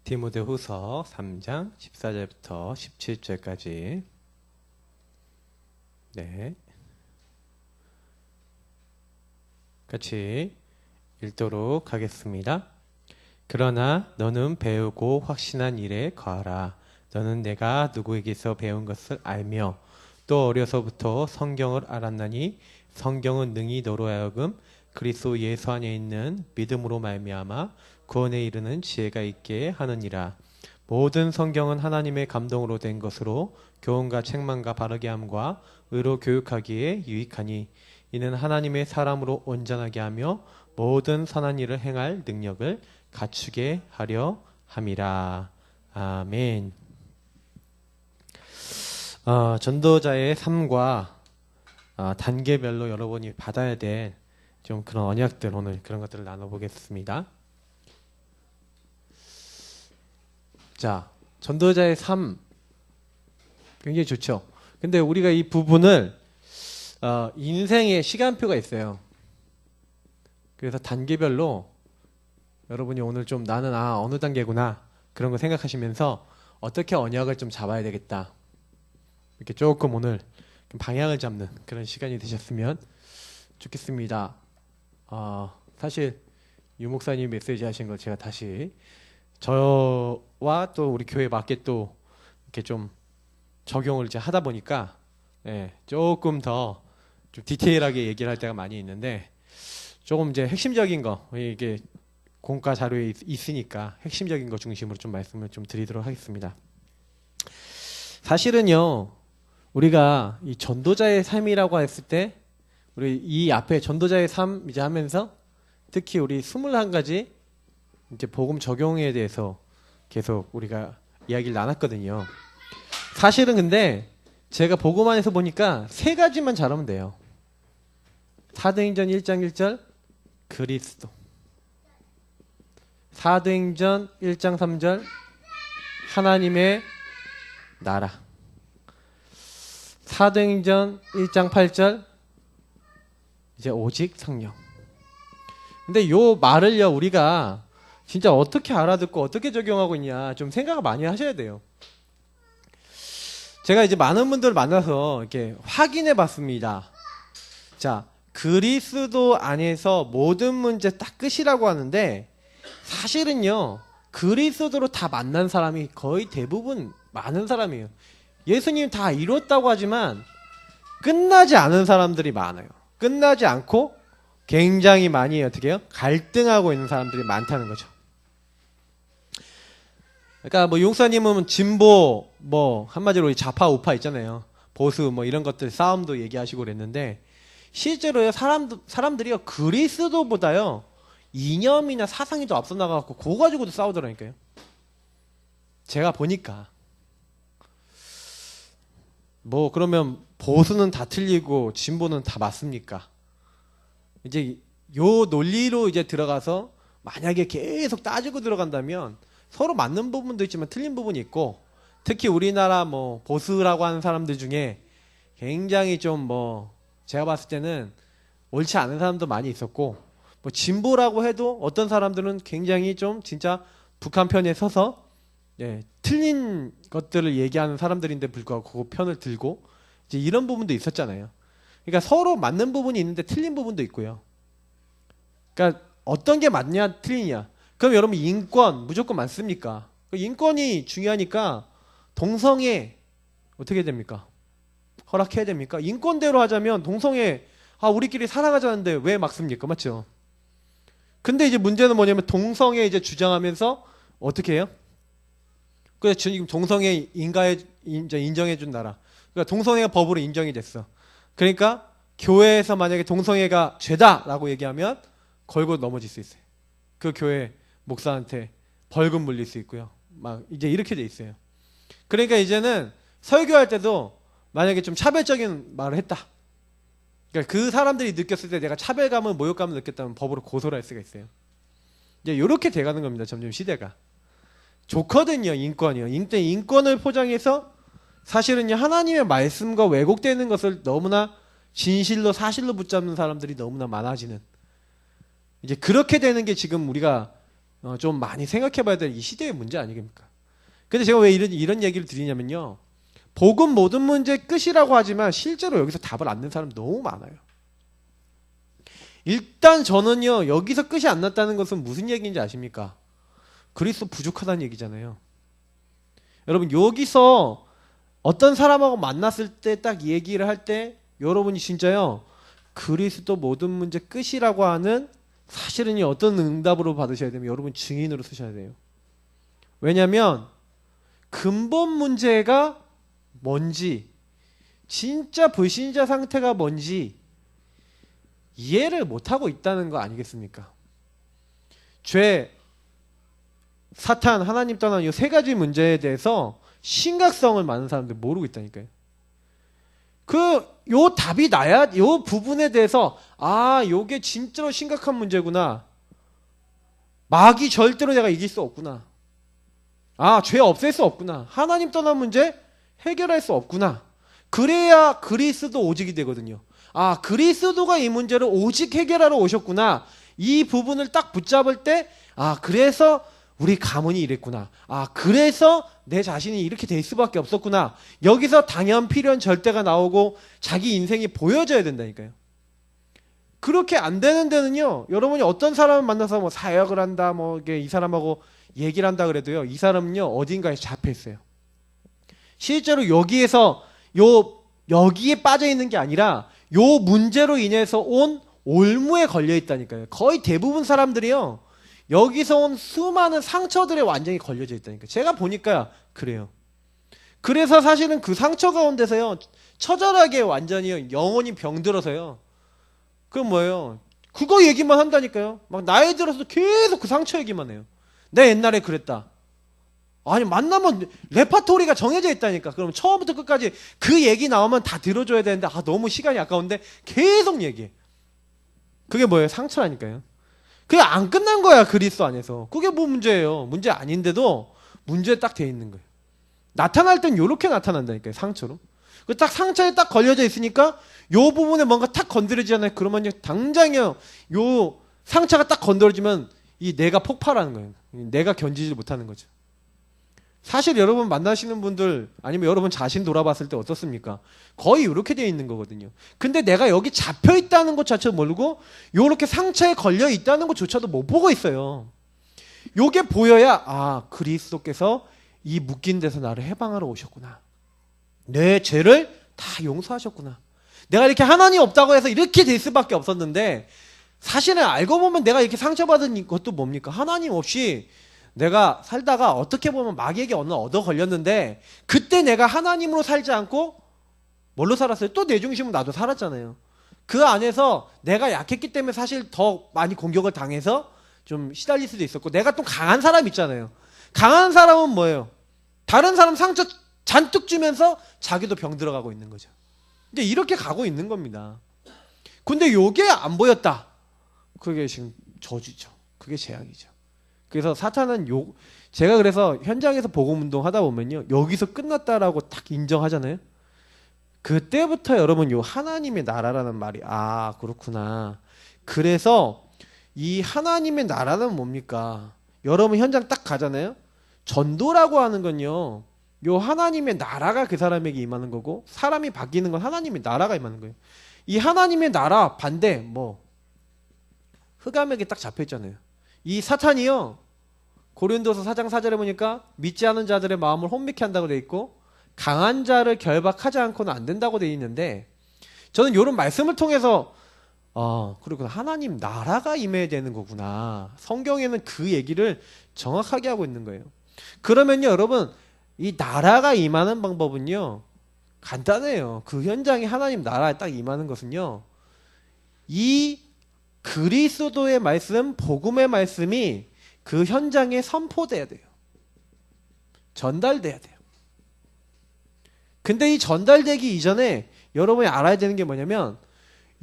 디모데후서 3장 14절부터 17절까지 같이 읽도록 하겠습니다. 그러나 너는 배우고 확신한 일에 거하라. 너는 내가 누구에게서 배운 것을 알며 또 어려서부터 성경을 알았나니 성경은 능히 너로 하여금 그리스도 예수 안에 있는 믿음으로 말미암아 구원에 이르는 지혜가 있게 하느니라. 모든 성경은 하나님의 감동으로 된 것으로 교훈과 책망과 바르게 함과 의로 교육하기에 유익하니 이는 하나님의 사람으로 온전하게 하며 모든 선한 일을 행할 능력을 갖추게 하려 함이라. 아멘. 전도자의 삶과 단계별로 여러분이 받아야 될 좀 그런 언약들, 오늘 그런 것들을 나눠보겠습니다. 자, 전도자의 삶 굉장히 좋죠. 근데 우리가 이 부분을 인생의 시간표가 있어요. 그래서 단계별로 여러분이 오늘 좀 나는 어느 단계구나 그런 거 생각하시면서 어떻게 언약을 좀 잡아야 되겠다, 이렇게 조금 오늘 방향을 잡는 그런 시간이 되셨으면 좋겠습니다. 사실 유 목사님 메시지 하신 걸 제가 다시 저와 또 우리 교회 맞게 또 이렇게 좀 적용을 이제 하다 보니까 조금 더 좀 디테일하게 얘기를 할 때가 많이 있는데, 조금 이제 핵심적인 거, 이게 공과 자료에 있으니까 핵심적인 거 중심으로 좀 말씀을 좀 드리도록 하겠습니다. 사실은요, 우리가 이 전도자의 삶이라고 했을 때, 우리 이 앞에 전도자의 삶 이제 하면서 특히 우리 21가지 이제 복음 적용에 대해서 계속 우리가 이야기를 나눴거든요. 사실은 근데 제가 복음 안에서 보니까 3가지만 잘하면 돼요. 사도행전 1장 1절 그리스도, 사도행전 1장 3절 하나님의 나라, 사도행전 1장 8절 이제 오직 성령. 근데 요 말을요, 우리가 진짜 어떻게 알아듣고 어떻게 적용하고 있냐 좀 생각을 많이 하셔야 돼요. 제가 이제 많은 분들을 만나서 이렇게 확인해 봤습니다. 자, 그리스도 안에서 모든 문제 딱 끝이라고 하는데, 사실은요, 그리스도로 다 만난 사람이 거의 대부분 많은 사람이에요. 예수님 다 이뤘다고 하지만 끝나지 않은 사람들이 많아요. 끝나지 않고 굉장히 많이 어떻게 해요? 갈등하고 있는 사람들이 많다는 거죠. 그러니까 뭐 용사님은 진보, 뭐 한마디로 좌파 우파 있잖아요. 보수 뭐 이런 것들 싸움도 얘기하시고 그랬는데, 실제로요, 사람들이요 그리스도보다요 이념이나 사상이 더 앞서 나가갖고 그거 가지고도 싸우더라니까요. 제가 보니까 뭐 그러면 보수는 다 틀리고 진보는 다 맞습니까? 이제 요 논리로 이제 들어가서 만약에 계속 따지고 들어간다면 서로 맞는 부분도 있지만 틀린 부분이 있고, 특히 우리나라 뭐 보수라고 하는 사람들 중에 굉장히 좀 뭐 제가 봤을 때는 옳지 않은 사람도 많이 있었고, 뭐 진보라고 해도 어떤 사람들은 굉장히 좀 진짜 북한 편에 서서 틀린 것들을 얘기하는 사람들인데 불구하고 그 편을 들고 이제 이런 부분도 있었잖아요. 그러니까 서로 맞는 부분이 있는데 틀린 부분도 있고요. 그러니까 어떤 게 맞냐 틀리냐. 그럼 여러분 인권 무조건 맞습니까? 인권이 중요하니까 동성애 어떻게 됩니까? 허락해야 됩니까? 인권대로 하자면 동성애 우리끼리 사랑하자는데 왜 막습니까? 맞죠? 근데 이제 문제는 뭐냐면 동성애 이제 주장하면서 어떻게 해요? 그래서 지금 동성애 인정해 준 나라. 그러니까 동성애가 법으로 인정이 됐어. 그러니까 교회에서 만약에 동성애가 죄다라고 얘기하면 걸고 넘어질 수 있어요. 그 교회 목사한테 벌금 물릴 수 있고요. 막 이제 이렇게 돼 있어요. 그러니까 이제는 설교할 때도 만약에 좀 차별적인 말을 했다. 그러니까 그 사람들이 느꼈을 때 내가 차별감을 모욕감을 느꼈다면 법으로 고소를 할 수가 있어요. 이제 이렇게 돼가는 겁니다. 점점 시대가. 좋거든요, 인권이요. 인권을 포장해서 사실은요, 하나님의 말씀과 왜곡되는 것을 너무나 진실로 사실로 붙잡는 사람들이 너무나 많아지는, 이제 그렇게 되는 게 지금 우리가 좀 많이 생각해 봐야 될 이 시대의 문제 아니겠습니까? 근데 제가 왜 이런 얘기를 드리냐면요. 복음 모든 문제 끝이라고 하지만 실제로 여기서 답을 안 낸 사람 너무 많아요. 일단 저는요, 여기서 끝이 안 났다는 것은 무슨 얘기인지 아십니까? 그리스도 부족하다는 얘기잖아요. 여러분, 여기서 어떤 사람하고 만났을 때 딱 얘기를 할 때 여러분이 진짜요, 그리스도 모든 문제 끝이라고 하는 사실은 어떤 응답으로 받으셔야 되면 여러분 증인으로 쓰셔야 돼요. 왜냐하면 근본 문제가 뭔지, 진짜 불신자 상태가 뭔지 이해를 못하고 있다는 거 아니겠습니까? 죄, 사탄, 하나님 떠난 이 세 가지 문제에 대해서 심각성을 많은 사람들이 모르고 있다니까요. 요 답이 나야, 요 부분에 대해서, 요게 진짜로 심각한 문제구나. 마귀 절대로 내가 이길 수 없구나. 죄 없앨 수 없구나. 하나님 떠난 문제 해결할 수 없구나. 그래야 그리스도 오직이 되거든요. 그리스도가 이 문제를 오직 해결하러 오셨구나. 이 부분을 딱 붙잡을 때, 그래서 우리 가문이 이랬구나. 그래서 내 자신이 이렇게 될 수밖에 없었구나. 여기서 당연, 필연, 절대가 나오고 자기 인생이 보여져야 된다니까요. 그렇게 안 되는 데는요, 여러분이 어떤 사람을 만나서 뭐 사역을 한다, 이 사람하고 얘기를 한다 그래도요, 이 사람은요, 어딘가에 잡혀 있어요. 실제로 여기에 빠져 있는 게 아니라 요 문제로 인해서 온 올무에 걸려 있다니까요. 거의 대부분 사람들이요, 여기서 온 수많은 상처들에 완전히 걸려져 있다니까요. 제가 보니까 그래요. 그래서 사실은 그 상처 가운데서요, 처절하게 완전히 영혼이 병들어서요, 그럼 뭐예요? 그거 얘기만 한다니까요. 막 나이 들어서도 계속 그 상처 얘기만 해요. 내 옛날에 그랬다. 아니, 만나면 레파토리가 정해져 있다니까. 그럼 처음부터 끝까지 그 얘기 나오면 다 들어줘야 되는데, 너무 시간이 아까운데 계속 얘기해. 그게 뭐예요? 상처라니까요. 그게 안 끝난 거야, 그리스도 안에서. 그게 뭐 문제예요? 문제 아닌데도 문제에 딱 돼 있는 거예요. 나타날 땐 요렇게 나타난다니까요, 상처로. 딱 상처에 딱 걸려져 있으니까 요 부분에 뭔가 탁 건드려지잖아요. 그러면요, 당장요, 요 상처가 딱 건드려지면 이 내가 폭발하는 거예요. 내가 견디지 못하는 거죠. 사실 여러분 만나시는 분들, 아니면 여러분 자신 돌아봤을 때 어떻습니까? 거의 이렇게 되어 있는 거거든요. 근데 내가 여기 잡혀 있다는 것 자체도 모르고 요렇게 상처에 걸려 있다는 것조차도 못 보고 있어요. 요게 보여야, 그리스도께서 이 묶인 데서 나를 해방하러 오셨구나. 내 죄를 다 용서하셨구나. 내가 이렇게 하나님 없다고 해서 이렇게 될 수밖에 없었는데, 사실은 알고 보면 내가 이렇게 상처받은 것도 뭡니까? 하나님 없이 내가 살다가 어떻게 보면 마귀에게 얻어 걸렸는데, 그때 내가 하나님으로 살지 않고 뭘로 살았어요? 또 내 중심으로 나도 살았잖아요. 그 안에서 내가 약했기 때문에 사실 더 많이 공격을 당해서 좀 시달릴 수도 있었고, 내가 또 강한 사람 있잖아요. 강한 사람은 뭐예요? 다른 사람 상처 잔뜩 주면서 자기도 병 들어가고 있는 거죠. 이제 이렇게 가고 있는 겁니다. 근데 요게 안 보였다. 그게 지금 저주죠. 그게 재앙이죠. 그래서 사탄은 제가 그래서 현장에서 복음운동 하다 보면요, 여기서 끝났다라고 딱 인정하잖아요. 그때부터 여러분 요 하나님의 나라라는 말이, 그렇구나. 그래서 이 하나님의 나라는 뭡니까? 여러분 현장 딱 가잖아요. 전도라고 하는 건요, 요 하나님의 나라가 그 사람에게 임하는 거고, 사람이 바뀌는 건 하나님의 나라가 임하는 거예요. 이 하나님의 나라 반대, 흑암에게 딱 잡혀 있잖아요. 이 사탄이요, 고린도서 4장 4절에 보니까 믿지 않은 자들의 마음을 혼미케 한다고 돼 있고, 강한 자를 결박하지 않고는 안 된다고 돼 있는데, 저는 이런 말씀을 통해서 그렇구나, 하나님 나라가 임해야 되는 거구나. 성경에는 그 얘기를 정확하게 하고 있는 거예요. 그러면요, 여러분, 이 나라가 임하는 방법은요, 간단해요. 그 현장에 하나님 나라에 딱 임하는 것은요, 이 그리스도의 말씀, 복음의 말씀이 그 현장에 선포돼야 돼요. 전달돼야 돼요. 근데 이 전달되기 이전에 여러분이 알아야 되는 게 뭐냐면,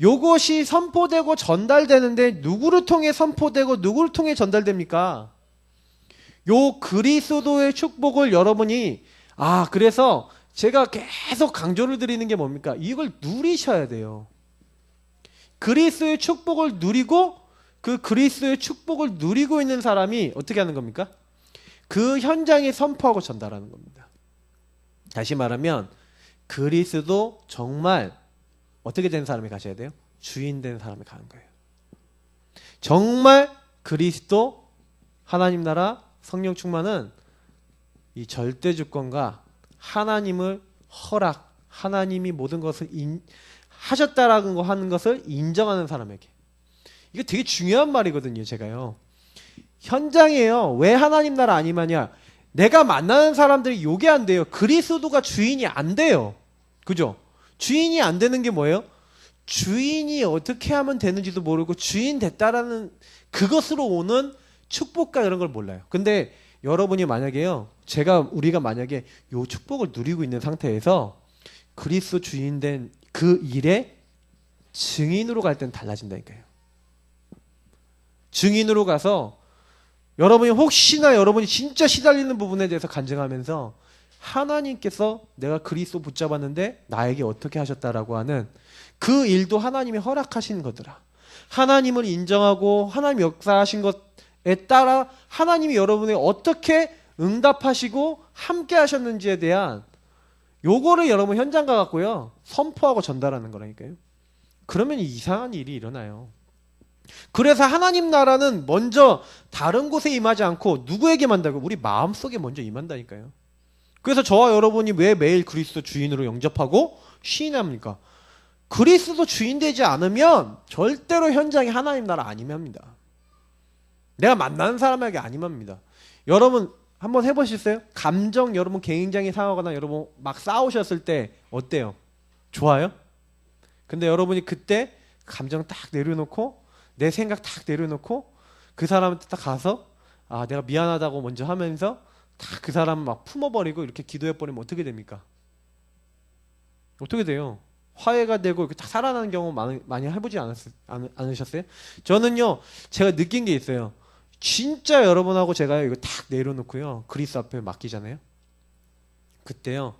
요것이 선포되고 전달되는데 누구를 통해 선포되고 누구를 통해 전달됩니까? 요 그리스도의 축복을 여러분이, 그래서 제가 계속 강조를 드리는 게 뭡니까? 이걸 누리셔야 돼요. 그리스도의 축복을 누리고 그 그리스도의 축복을 누리고 있는 사람이 어떻게 하는 겁니까? 그 현장에 선포하고 전달하는 겁니다. 다시 말하면 그리스도 정말 어떻게 된 사람이 가셔야 돼요? 주인 된 사람이 가는 거예요. 정말 그리스도 하나님 나라 성령 충만은 이 절대 주권과 하나님을 허락, 하나님이 모든 것을 하셨다라는 거 하는 것을 인정하는 사람에게. 이거 되게 중요한 말이거든요, 제가요. 현장에요. 왜 하나님 나라 아니마냐? 내가 만나는 사람들이 요게 안 돼요. 그리스도가 주인이 안 돼요. 그죠? 주인이 안 되는 게 뭐예요? 주인이 어떻게 하면 되는지도 모르고 주인 됐다라는 그것으로 오는 축복과 이런 걸 몰라요. 근데 여러분이 만약에요, 우리가 만약에 요 축복을 누리고 있는 상태에서 그리스도 주인 된 그 일에 증인으로 갈 때는 달라진다니까요. 증인으로 가서 여러분이 혹시나 여러분이 진짜 시달리는 부분에 대해서 간증하면서 하나님께서 내가 그리스도 붙잡았는데 나에게 어떻게 하셨다라고 하는 그 일도 하나님이 허락하신 거더라. 하나님을 인정하고 하나님 역사하신 것에 따라 하나님이 여러분이 어떻게 응답하시고 함께 하셨는지에 대한 요거를 여러분 현장 가갖고요 선포하고 전달하는 거라니까요. 그러면 이상한 일이 일어나요. 그래서 하나님 나라는 먼저 다른 곳에 임하지 않고 누구에게 만다고? 우리 마음속에 먼저 임한다니까요. 그래서 저와 여러분이 왜 매일 그리스도 주인으로 영접하고 시인합니까? 그리스도 주인 되지 않으면 절대로 현장에 하나님 나라 안 임합니다. 내가 만나는 사람에게 안 임합니다. 여러분 한번 해보셨어요? 감정 여러분 굉장히 상하거나 여러분 막 싸우셨을 때 어때요? 좋아요? 근데 여러분이 그때 감정 딱 내려놓고 내 생각 딱 내려놓고 그 사람한테 딱 가서 내가 미안하다고 먼저 하면서 딱 그 사람 막 품어버리고 이렇게 기도해버리면 어떻게 됩니까? 어떻게 돼요? 화해가 되고 이렇게 딱 살아나는 경우 많이 해보지 않으셨어요? 저는요 제가 느낀 게 있어요. 진짜 여러분하고 제가 이거 딱 내려놓고요 그리스도 앞에 맡기잖아요. 그때요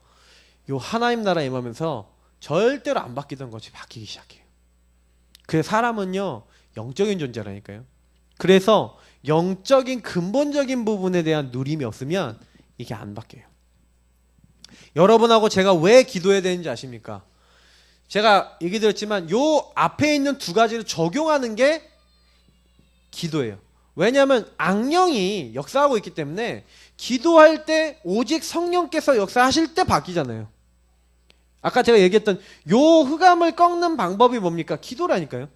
요 하나님 나라 임하면서 절대로 안 바뀌던 것이 바뀌기 시작해요. 그 사람은요 영적인 존재라니까요. 그래서 영적인 근본적인 부분에 대한 누림이 없으면 이게 안 바뀌어요. 여러분하고 제가 왜 기도해야 되는지 아십니까? 제가 얘기 드렸지만 요 앞에 있는 두 가지를 적용하는 게 기도예요. 왜냐하면 악령이 역사하고 있기 때문에 기도할 때 오직 성령께서 역사하실 때 바뀌잖아요. 아까 제가 얘기했던 요 흑암을 꺾는 방법이 뭡니까? 기도라니까요.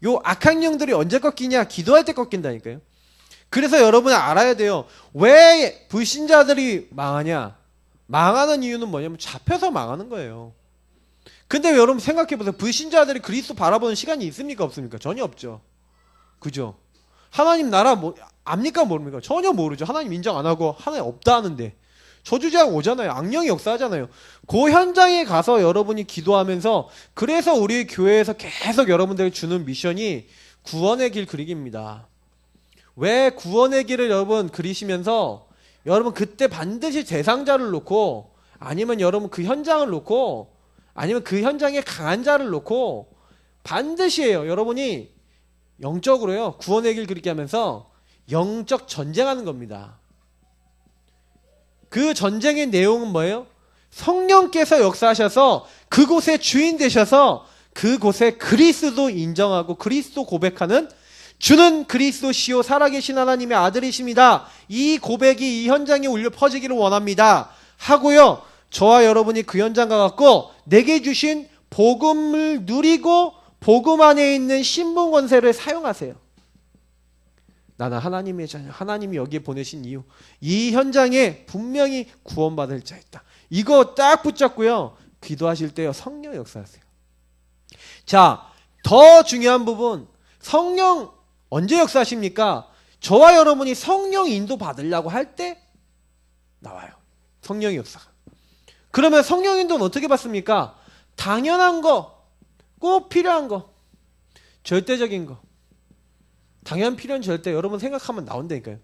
요 악한 영들이 언제 꺾이냐? 기도할 때 꺾인다니까요. 그래서 여러분이 알아야 돼요. 왜 불신자들이 망하냐? 망하는 이유는 뭐냐면 잡혀서 망하는 거예요. 근데 여러분 생각해보세요. 불신자들이 그리스도 바라보는 시간이 있습니까? 없습니까? 전혀 없죠. 그죠? 하나님 나라 압니까? 모릅니까? 전혀 모르죠. 하나님 인정 안 하고 하나님 없다 하는데 저주제왕 오잖아요. 악령이 역사하잖아요. 그 현장에 가서 여러분이 기도하면서 그래서 우리 교회에서 계속 여러분들에게 주는 미션이 구원의 길 그리기입니다. 왜 구원의 길을 여러분 그리시면서 여러분 그때 반드시 대상자를 놓고 아니면 여러분 그 현장을 놓고 아니면 그 현장에 강한 자를 놓고 반드시 해요. 여러분이 영적으로요 구원의 길 그리게 하면서 영적 전쟁하는 겁니다. 그 전쟁의 내용은 뭐예요? 성령께서 역사하셔서 그곳에 주인 되셔서 그곳에 그리스도 인정하고 그리스도 고백하는 주는 그리스도시요 살아계신 하나님의 아들이십니다. 이 고백이 이 현장에 울려 퍼지기를 원합니다. 하고요. 저와 여러분이 그 현장 가갖고 내게 주신 복음을 누리고 복음 안에 있는 신분 권세를 사용하세요. 나는 하나님의 자녀, 하나님이 여기에 보내신 이유, 이 현장에 분명히 구원받을 자 있다. 이거 딱 붙잡고요. 기도하실 때요. 성령 역사하세요. 자, 더 중요한 부분, 성령 언제 역사하십니까? 저와 여러분이 성령 인도 받으려고 할 때 나와요. 성령의 역사가. 그러면 성령 인도는 어떻게 받습니까? 당연한 거, 꼭 필요한 거, 절대적인 거. 당연 필요한 절대 여러분 생각하면 나온다니까요.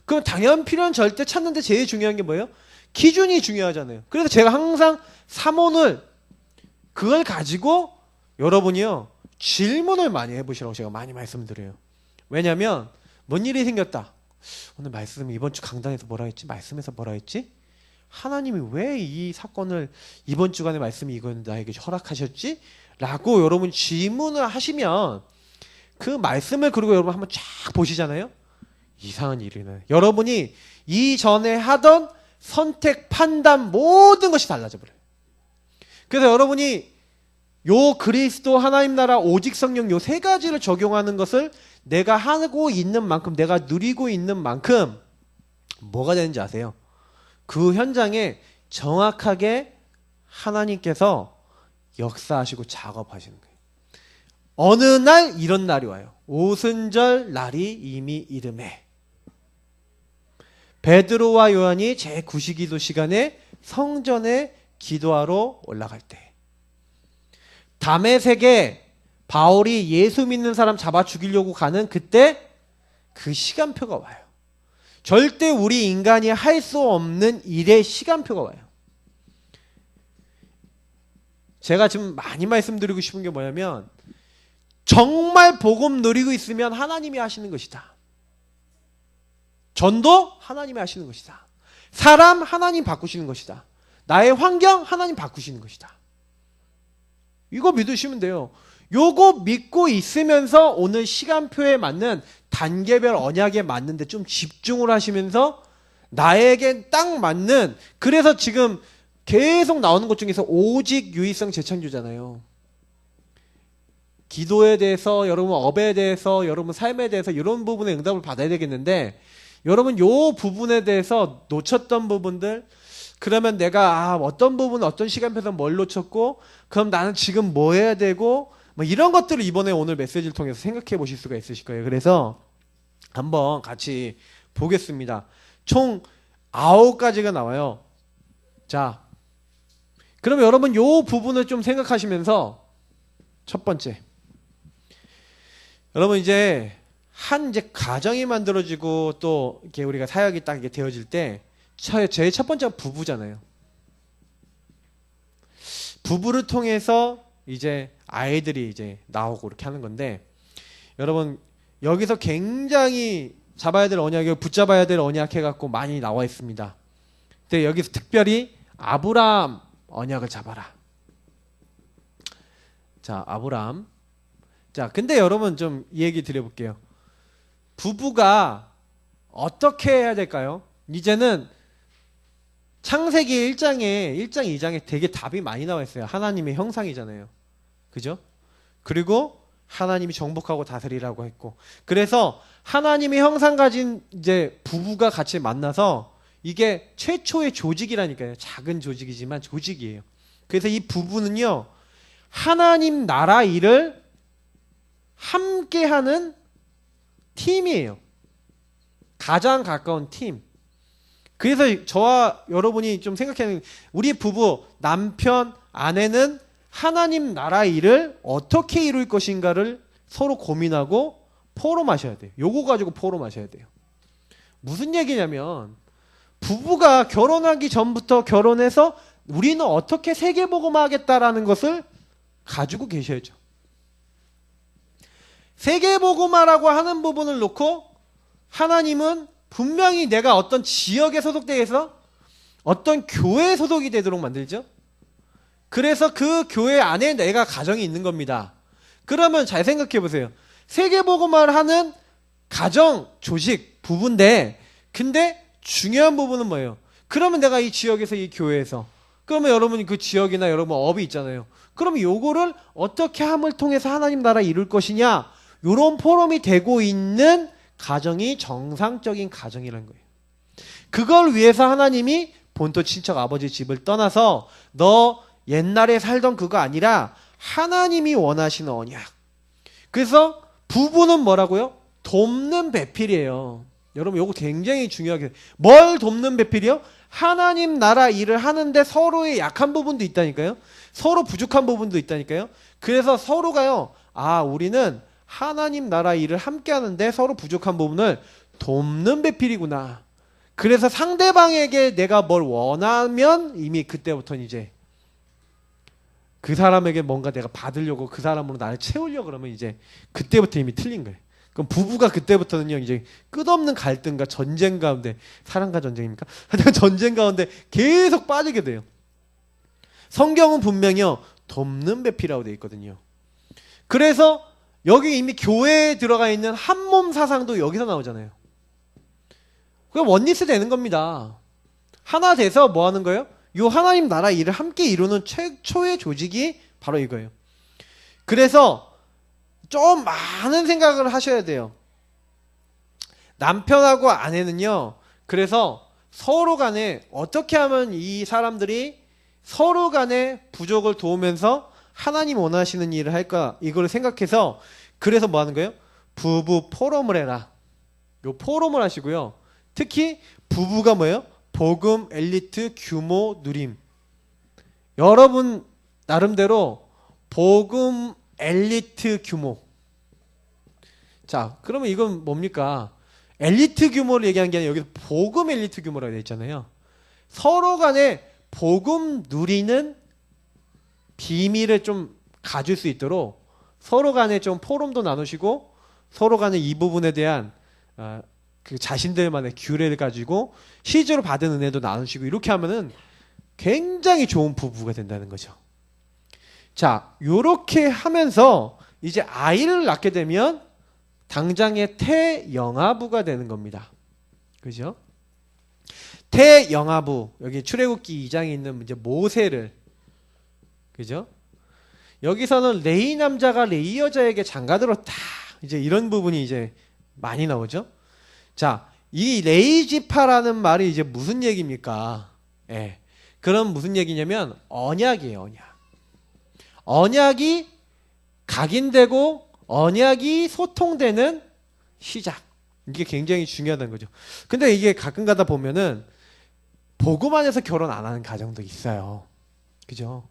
그럼 당연 필요한 절대 찾는데 제일 중요한 게 뭐예요? 기준이 중요하잖아요. 그래서 제가 항상 삼원을 그걸 가지고 여러분이요 질문을 많이 해보시라고 제가 많이 말씀드려요. 왜냐면 뭔 일이 생겼다. 오늘 말씀 이번 주 강단에서 뭐라 했지? 말씀에서 뭐라 했지? 하나님이 왜 이 사건을 이번 주간의 말씀이 이건 나에게 허락하셨지? 라고 여러분 질문을 하시면 그 말씀을 그리고 여러분 한번 쫙 보시잖아요. 이상한 일이네. 여러분이 이전에 하던 선택, 판단 모든 것이 달라져 버려요. 그래서 여러분이 요 그리스도 하나님 나라 오직 성령 요 세 가지를 적용하는 것을 내가 하고 있는 만큼 내가 누리고 있는 만큼 뭐가 되는지 아세요? 그 현장에 정확하게 하나님께서 역사하시고 작업하시는 거예요. 어느 날 이런 날이 와요. 오순절 날이 이미 이름에 베드로와 요한이 제9시기도 시간에 성전에 기도하러 올라갈 때 다메섹에 바울이 예수 믿는 사람 잡아 죽이려고 가는 그때 그 시간표가 와요. 절대 우리 인간이 할 수 없는 일의 시간표가 와요. 제가 지금 많이 말씀드리고 싶은 게 뭐냐면 정말 복음 누리고 있으면 하나님이 하시는 것이다. 전도 하나님이 하시는 것이다. 사람 하나님 바꾸시는 것이다. 나의 환경 하나님 바꾸시는 것이다. 이거 믿으시면 돼요. 요거 믿고 있으면서 오늘 시간표에 맞는 단계별 언약에 맞는데 좀 집중을 하시면서 나에게 딱 맞는 그래서 지금 계속 나오는 것 중에서 오직 유의성 재창조잖아요. 기도에 대해서 여러분 업에 대해서 여러분 삶에 대해서 이런 부분에 응답을 받아야 되겠는데 여러분 요 부분에 대해서 놓쳤던 부분들 그러면 내가 어떤 부분 어떤 시간표에서 뭘 놓쳤고 그럼 나는 지금 뭐 해야 되고 뭐 이런 것들을 이번에 오늘 메시지를 통해서 생각해 보실 수가 있으실 거예요. 그래서 한번 같이 보겠습니다. 총 9가지가 나와요. 자, 그러면 여러분 요 부분을 좀 생각하시면서 첫 번째 여러분 이제 가정이 만들어지고 또 이렇게 우리가 사역이 딱 이렇게 되어질 때 제일 첫 번째가 부부잖아요. 부부를 통해서 이제 아이들이 이제 나오고 이렇게 하는 건데 여러분 여기서 굉장히 잡아야 될 언약이 붙잡아야 될 언약 해갖고 많이 나와 있습니다. 근데 여기서 특별히 아브라함 언약을 잡아라. 자, 아브라함. 자, 근데 여러분 좀 이 얘기 드려볼게요. 부부가 어떻게 해야 될까요? 이제는 창세기 1장, 2장에 되게 답이 많이 나와 있어요. 하나님의 형상이잖아요. 그죠? 그리고 하나님이 정복하고 다스리라고 했고. 그래서 하나님의 형상 가진 이제 부부가 같이 만나서 이게 최초의 조직이라니까요. 작은 조직이지만 조직이에요. 그래서 이 부부는요, 하나님 나라 일을 함께 하는 팀이에요. 가장 가까운 팀. 그래서 저와 여러분이 좀 생각하는 우리 부부, 남편, 아내는 하나님 나라 일을 어떻게 이룰 것인가를 서로 고민하고 포럼하셔야 돼요. 요거 가지고 포럼하셔야 돼요. 무슨 얘기냐면 부부가 결혼하기 전부터 결혼해서 우리는 어떻게 세계복음화하겠다라는 것을 가지고 계셔야죠. 세계복음화라고 하는 부분을 놓고 하나님은 분명히 내가 어떤 지역에 소속돼서 어떤 교회에 소속이 되도록 만들죠. 그래서 그 교회 안에 내가 가정이 있는 겁니다. 그러면 잘 생각해 보세요. 세계복음화를 하는 가정, 조직, 부부인데 근데 중요한 부분은 뭐예요? 그러면 내가 이 지역에서 이 교회에서 그러면 여러분이 그 지역이나 여러분 업이 있잖아요. 그러면 요거를 어떻게 함을 통해서 하나님 나라 이룰 것이냐 요런 포럼이 되고 있는 가정이 정상적인 가정이라는 거예요. 그걸 위해서 하나님이 본토 친척 아버지 집을 떠나서 너 옛날에 살던 그거 아니라 하나님이 원하시는 언약. 그래서 부부는 뭐라고요? 돕는 배필이에요. 여러분 요거 굉장히 중요하게 뭘 돕는 배필이요? 하나님 나라 일을 하는데 서로의 약한 부분도 있다니까요. 서로 부족한 부분도 있다니까요. 그래서 서로가요. 우리는 하나님 나라 일을 함께 하는데 서로 부족한 부분을 돕는 배필이구나. 그래서 상대방에게 내가 뭘 원하면 이미 그때부터는 이제 그 사람에게 뭔가 내가 받으려고 그 사람으로 나를 채우려고 그러면 이제 그때부터 이미 틀린 거예요. 그럼 부부가 그때부터는요, 이제 끝없는 갈등과 전쟁 가운데, 사랑과 전쟁입니까? 하여튼 전쟁 가운데 계속 빠지게 돼요. 성경은 분명히요, 돕는 배필이라고 되어 있거든요. 그래서 여기 이미 교회에 들어가 있는 한몸 사상도 여기서 나오잖아요. 그럼 원리스 되는 겁니다. 하나 돼서 뭐 하는 거예요? 요 하나님 나라 일을 함께 이루는 최초의 조직이 바로 이거예요. 그래서 좀 많은 생각을 하셔야 돼요. 남편하고 아내는요, 그래서 서로 간에 어떻게 하면 이 사람들이 서로 간에 부족을 도우면서 하나님 원하시는 일을 할까, 이걸 생각해서 그래서 뭐 하는 거예요? 부부 포럼을 해라. 요 포럼을 하시고요. 특히 부부가 뭐예요? 복음 엘리트 규모 누림. 여러분 나름대로 복음 엘리트 규모. 자, 그러면 이건 뭡니까? 엘리트 규모를 얘기한 게 아니라 여기서 복음 엘리트 규모라고 되어 있잖아요. 서로 간에 복음 누리는 비밀을 좀 가질 수 있도록 서로 간에 좀 포럼도 나누시고 서로 간에 이 부분에 대한 그 자신들만의 규례를 가지고 실제로 받은 은혜도 나누시고 이렇게 하면은 굉장히 좋은 부부가 된다는 거죠. 자, 요렇게 하면서 이제 아이를 낳게 되면 당장의 태영아부가 되는 겁니다. 그죠? 태영아부, 여기 출애굽기 2장에 있는 이제 모세를, 그죠? 여기서는 레위 남자가 레위 여자에게 장가들었다. 이제 이런 부분이 이제 많이 나오죠. 자, 이 레위 지파라는 말이 이제 무슨 얘기입니까? 예. 그럼 무슨 얘기냐면 언약이에요, 언약. 언약이 각인되고 언약이 소통되는 시작. 이게 굉장히 중요하다는 거죠. 근데 이게 가끔 가다 보면은 복음 안에서 결혼 안 하는 가정도 있어요. 그죠?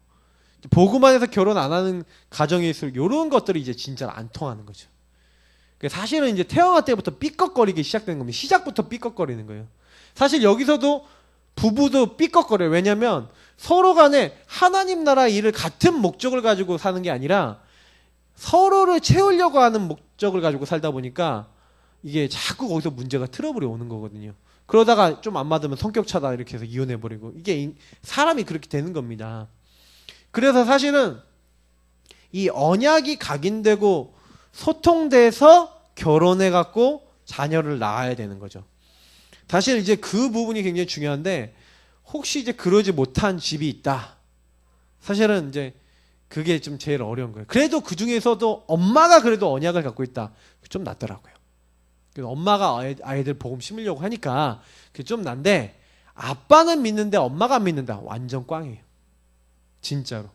복음 안에서 결혼 안 하는 가정일수록 이런 것들이 이제 진짜 안 통하는 거죠. 사실은 이제 태어날 때부터 삐걱거리기 시작되는 겁니다. 시작부터 삐걱거리는 거예요. 사실 여기서도 부부도 삐걱거려요. 왜냐하면 서로 간에 하나님 나라 일을 같은 목적을 가지고 사는 게 아니라 서로를 채우려고 하는 목적을 가지고 살다 보니까 이게 자꾸 거기서 문제가 트러블이 오는 거거든요. 그러다가 좀 안 맞으면 성격 차다 이렇게 해서 이혼해버리고 이게 사람이 그렇게 되는 겁니다. 그래서 사실은 이 언약이 각인되고 소통돼서 결혼해갖고 자녀를 낳아야 되는 거죠. 사실 이제 그 부분이 굉장히 중요한데 혹시 이제 그러지 못한 집이 있다. 사실은 이제 그게 좀 제일 어려운 거예요. 그래도 그 중에서도 엄마가 그래도 언약을 갖고 있다. 좀 낫더라고요. 그래서 엄마가 아이들 복음 심으려고 하니까 그게 좀 난데 아빠는 믿는데 엄마가 안 믿는다. 완전 꽝이에요. 진짜로.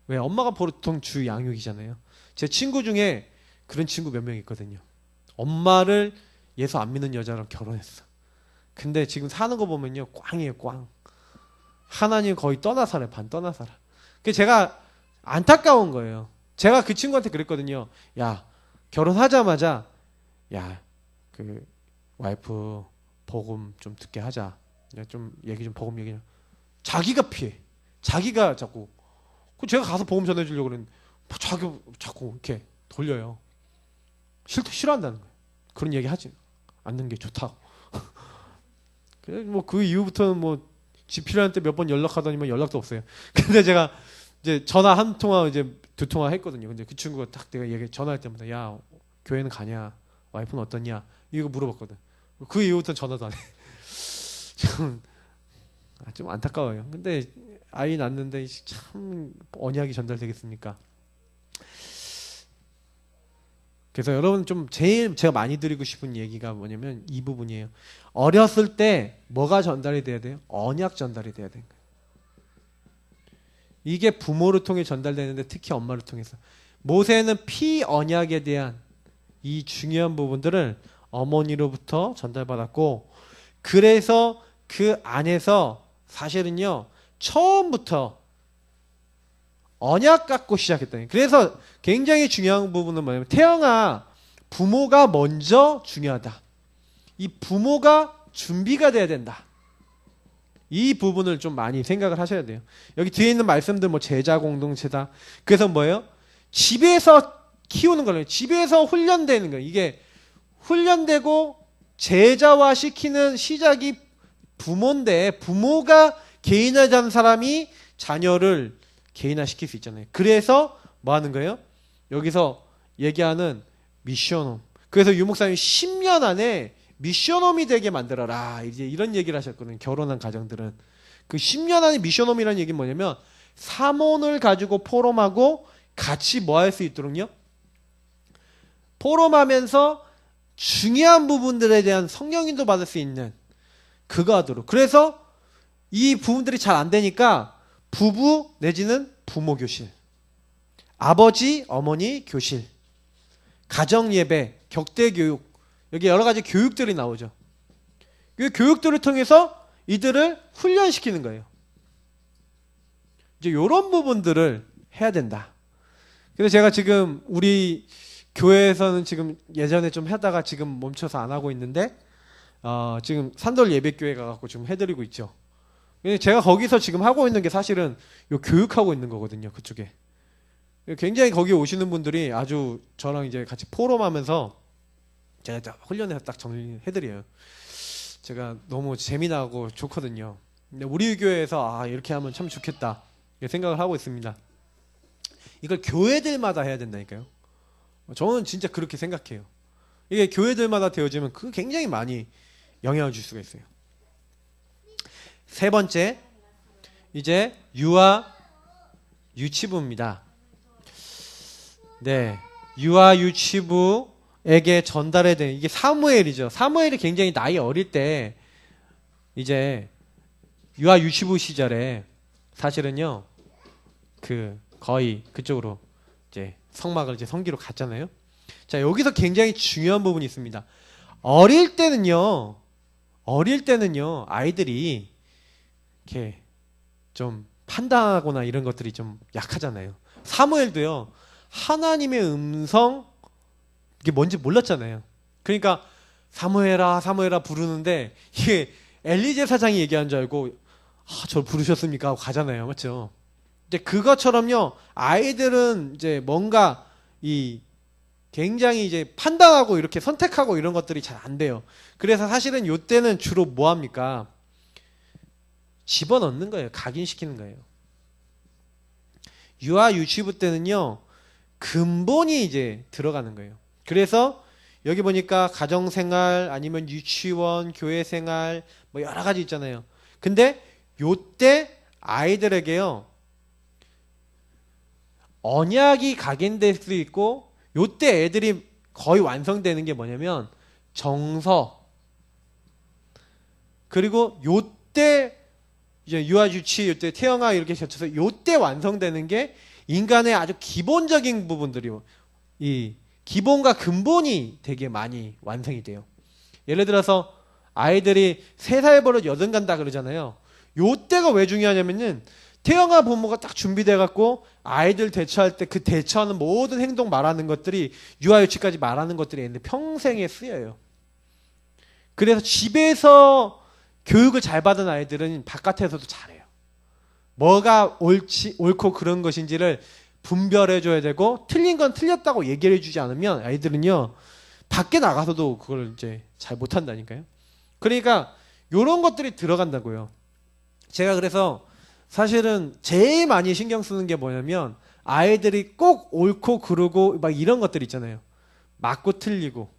왜? 엄마가 보통 주 양육이잖아요. 제 친구 중에 그런 친구 몇 명 있거든요. 엄마를 예수 안 믿는 여자랑 결혼했어. 근데 지금 사는 거 보면요. 꽝이에요, 꽝. 하나님 거의 떠나 살아요. 반 떠나 살아. 그래서 제가 안타까운 거예요. 제가 그 친구한테 그랬거든요. 야, 결혼하자마자 야, 그 와이프 복음 좀 듣게 하자. 좀 얘기 좀 복음 얘기 좀. 자기가 피해. 자기가 자꾸. 제가 가서 복음 전해주려고 그랬는데 자꾸 이렇게 돌려요. 싫어한다는 거예요. 그런 얘기 하지 않는 게 좋다고. 그래 뭐 그 이후부터는 뭐 집 필요할 때 몇 번 연락하더니만 연락도 없어요. 근데 제가 이제 전화 한 통화 이제 두 통화 했거든요. 근데 그 친구가 딱 내가 전화할 때마다 야 교회는 가냐, 와이프는 어떠냐 이거 물어봤거든. 그 이후부터는 전화도 안 해. 좀 안타까워요. 근데 아이 낳는데 참 언약이 전달되겠습니까? 그래서 여러분 좀 제일 제가 많이 드리고 싶은 얘기가 뭐냐면 이 부분이에요. 어렸을 때 뭐가 전달이 돼야 돼요? 언약 전달이 돼야 되는 거예요. 이게 부모를 통해 전달되는데 특히 엄마를 통해서. 모세는 피 언약에 대한 이 중요한 부분들을 어머니로부터 전달받았고 그래서 그 안에서 사실은요 처음부터 언약 갖고 시작했다. 그래서 굉장히 중요한 부분은 뭐냐면 태영아 부모가 먼저 중요하다. 이 부모가 준비가 돼야 된다. 이 부분을 좀 많이 생각을 하셔야 돼요. 여기 뒤에 있는 말씀들 뭐 제자 공동체다. 그래서 뭐예요? 집에서 키우는 거예요. 집에서 훈련되는 거예요. 이게 훈련되고 제자화 시키는 시작이 부모인데 부모가 개인화된 사람이 자녀를 개인화시킬 수 있잖아요. 그래서 뭐 하는 거예요? 여기서 얘기하는 미션홈. 그래서 유목사님이 10년 안에 미션홈이 되게 만들어라. 이제 이런 얘기를 하셨거든요. 결혼한 가정들은. 그 10년 안에 미션홈이라는 얘기는 뭐냐면 사몬을 가지고 포럼하고 같이 뭐 할 수 있도록요? 포럼하면서 중요한 부분들에 대한 성령인도 받을 수 있는 그거 하도록. 그래서 이 부분들이 잘 안 되니까 부부 내지는 부모 교실, 아버지 어머니 교실, 가정 예배, 격대 교육, 여기 여러 가지 교육들이 나오죠. 그 교육들을 통해서 이들을 훈련시키는 거예요. 이제 이런 부분들을 해야 된다. 그래서 제가 지금 우리 교회에서는 지금 예전에 좀 하다가 지금 멈춰서 안 하고 있는데 지금 산돌 예배교회 가갖고 지금 해드리고 있죠. 제가 거기서 지금 하고 있는 게 사실은 요 교육하고 있는 거거든요. 그쪽에. 굉장히 거기 오시는 분들이 아주 저랑 이제 같이 포럼하면서 제가 딱 훈련해서 딱 정리해드려요. 제가 너무 재미나고 좋거든요. 근데 우리 교회에서 이렇게 하면 참 좋겠다 생각을 하고 있습니다. 이걸 교회들마다 해야 된다니까요. 저는 진짜 그렇게 생각해요. 이게 교회들마다 되어지면 그 굉장히 많이 영향을 줄 수가 있어요. 세 번째, 이제 유아 유치부입니다. 네, 유아 유치부에게 전달해야 되는 이게 사무엘이죠. 사무엘이 굉장히 나이 어릴 때 이제 유아 유치부 시절에 사실은요 거의 그쪽으로 이제 성막을 이제 성기로 갔잖아요. 자, 여기서 굉장히 중요한 부분이 있습니다. 어릴 때는요 아이들이 이렇게 좀 판단하거나 이런 것들이 좀 약하잖아요. 사무엘도요 하나님의 음성 이게 뭔지 몰랐잖아요. 그러니까 사무엘아 사무엘아 부르는데 이게 엘리제 사장이 얘기한 줄 알고 저를 부르셨습니까 하고 가잖아요. 맞죠? 이제 그것처럼요 아이들은 이제 뭔가 굉장히 이제 판단하고 이렇게 선택하고 이런 것들이 잘 안 돼요. 그래서 사실은 요때는 주로 뭐 합니까? 집어넣는 거예요. 각인시키는 거예요. 유아 유치부 때는요 근본이 이제 들어가는 거예요. 그래서 여기 보니까 가정생활 아니면 유치원, 교회생활 뭐 여러 가지 있잖아요. 근데 요때 아이들에게요 언약이 각인될 수 있고 요때 애들이 거의 완성되는 게 뭐냐면 정서, 그리고 요때 이제 유아 유치 요때 태영아 이렇게 겹쳐서 요때 완성되는 게 인간의 아주 기본적인 부분들이요. 이 기본과 근본이 되게 많이 완성이 돼요. 예를 들어서 아이들이 3살 버릇 8 간다 그러잖아요. 요때가 왜 중요하냐면은 태영아 부모가 딱 준비돼 갖고 아이들 대처할 때 그 대처하는 모든 행동 말하는 것들이 유아유치까지 말하는 것들이 있는데 평생에 쓰여요. 그래서 집에서 교육을 잘 받은 아이들은 바깥에서도 잘해요. 뭐가 옳고 그런 것인지를 분별해 줘야 되고 틀린 건 틀렸다고 얘기를 해주지 않으면 아이들은요 밖에 나가서도 그걸 이제 잘 못한다니까요. 그러니까 요런 것들이 들어간다고요. 제가 그래서 사실은 제일 많이 신경 쓰는 게 뭐냐면 아이들이 꼭 옳고 그르고 막 이런 것들 있잖아요. 맞고 틀리고.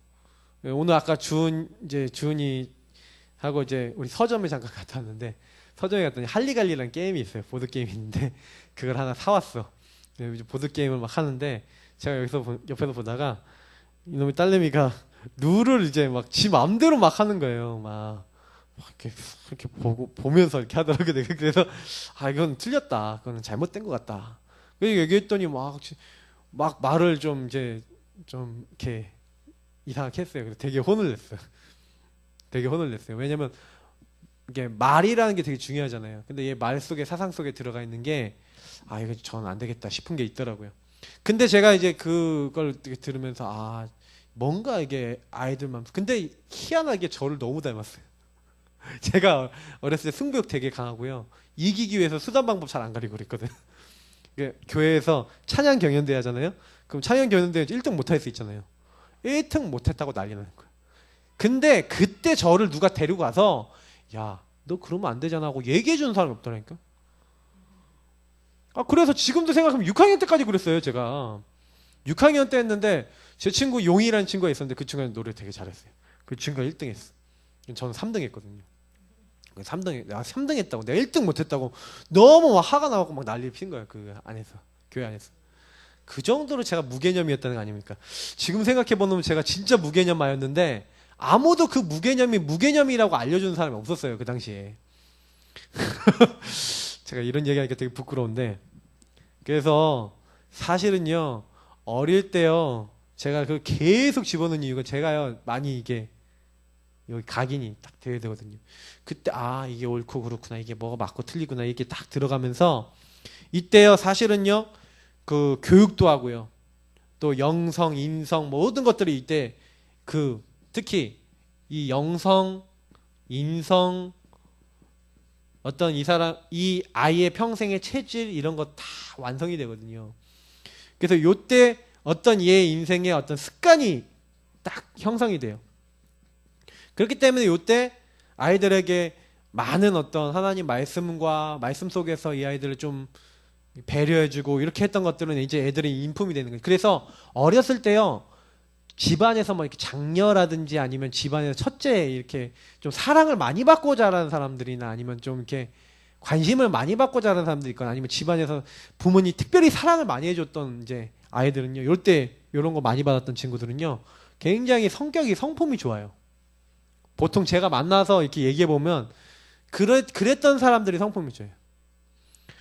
오늘 아까 주은이 하고 이제 우리 서점에 잠깐 갔다 왔는데 서점에 갔더니 할리갈리라는 게임이 있어요. 보드 게임이 있는데 그걸 하나 사왔어. 보드 게임을 막 하는데 제가 여기서 옆에서 보다가 이놈의 딸내미가 룰을 이제 막 지 마음대로 막 하는 거예요. 막 이렇게 보면서 이렇게 하더라고요. 그래서 이건 틀렸다. 그건 잘못된 것 같다. 그래서 얘기했더니 막 말을 좀 이제 좀 이렇게 이상하게 했어요. 그래서 되게 혼을 냈어요. 되게 혼을 냈어요. 왜냐면 이게 말이라는 게 되게 중요하잖아요. 근데 얘 말 속에 사상 속에 들어가 있는 게 이거 전 안 되겠다 싶은 게 있더라고요. 근데 제가 이제 그걸 들으면서 뭔가 이게 아이들만 근데 희한하게 저를 너무 닮았어요. 제가 어렸을 때 승부욕 되게 강하고요. 이기기 위해서 수단 방법 잘 안 가리고 그랬거든. 교회에서 찬양 경연대회 하잖아요. 그럼 찬양 경연대회 1등 못할 수 있잖아요. 1등 못했다고 난리 나는 거예요. 근데 그때 저를 누가 데리고 가서 야, 너 그러면 안 되잖아 하고 얘기해 주는 사람이 없더라니까. 그래서 지금도 생각하면 6학년 때까지 그랬어요. 제가 6학년 때 했는데 제 친구 용이라는 친구가 있었는데 그 친구는 노래 되게 잘했어요. 그 친구가 1등 했어. 저는 3등 했거든요. 3등, 내가 3등 했다고, 내가 1등 못했다고 너무 막 화가 나고 막 난리를 핀 거야. 그 안에서, 교회 안에서. 그 정도로 제가 무개념이었다는 거 아닙니까? 지금 생각해보면 제가 진짜 무개념아였는데 아무도 그 무개념이 무개념이라고 알려주는 사람이 없었어요. 그 당시에. 제가 이런 얘기하니까 되게 부끄러운데, 그래서 사실은요, 어릴 때요, 제가 그 계속 집어넣은 이유가 제가요, 많이 이게 여기 각인이 딱 되어야 되거든요. 그때 이게 옳고 그렇구나, 이게 뭐가 맞고 틀리구나, 이게 딱 들어가면서 이때요, 사실은요, 그 교육도 하고요, 또 영성, 인성 모든 것들이 이때 그 특히 이 영성, 인성, 어떤 이 아이의 평생의 체질 이런 거 다 완성이 되거든요. 그래서 요때 어떤 얘의 인생의 어떤 습관이 딱 형성이 돼요. 그렇기 때문에 요때 아이들에게 많은 어떤 하나님 말씀과 말씀 속에서 이 아이들을 좀 배려해주고 이렇게 했던 것들은 이제 애들의 인품이 되는 거예요. 그래서 어렸을 때요, 집안에서 뭐 이렇게 장녀라든지 아니면 집안에서 첫째 이렇게 좀 사랑을 많이 받고 자라는 사람들이나 아니면 좀 이렇게 관심을 많이 받고 자라는 사람들이 있거나 아니면 집안에서 부모님이 특별히 사랑을 많이 해줬던 이제 아이들은요, 이럴 때 이런 거 많이 받았던 친구들은요, 굉장히 성격이 성품이 좋아요. 보통 제가 만나서 이렇게 얘기해 보면 그랬던 사람들이 성품이 좋아요.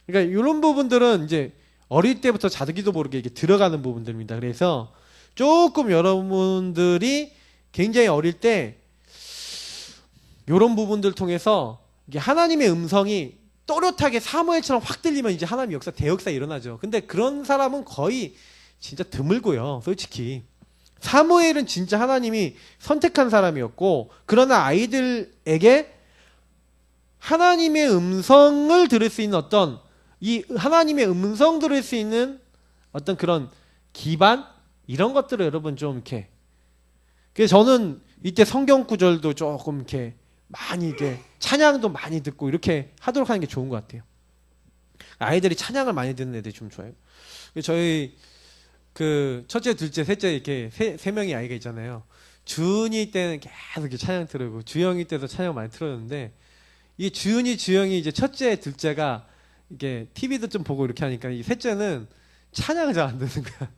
그러니까 이런 부분들은 이제 어릴 때부터 자기도 모르게 이렇게 들어가는 부분들입니다. 그래서 조금 여러분들이 굉장히 어릴 때 이런 부분들 통해서 이게 하나님의 음성이 또렷하게 사무엘처럼 확 들리면 이제 하나님 역사 대역사 일어나죠. 근데 그런 사람은 거의 진짜 드물고요. 솔직히 사무엘은 진짜 하나님이 선택한 사람이었고, 그러나 아이들에게 하나님의 음성을 들을 수 있는 어떤 이 하나님의 음성 들을 수 있는 어떤 그런 기반 이런 것들을 여러분 좀 이렇게, 그래서 저는 이때 성경 구절도 조금 이렇게 많이 이렇게 찬양도 많이 듣고 이렇게 하도록 하는 게 좋은 것 같아요. 아이들이 찬양을 많이 듣는 애들이 좀 좋아요. 저희 그 첫째, 둘째, 셋째 이렇게 세 명의 아이가 있잖아요. 주은이 때는 계속 이렇게 찬양 틀고 주영이 때도 찬양 많이 틀었는데, 이 주은이, 주영이 이제 첫째, 둘째가 이게 TV도 좀 보고 이렇게 하니까 이 셋째는 찬양을 잘 안 듣는 거야.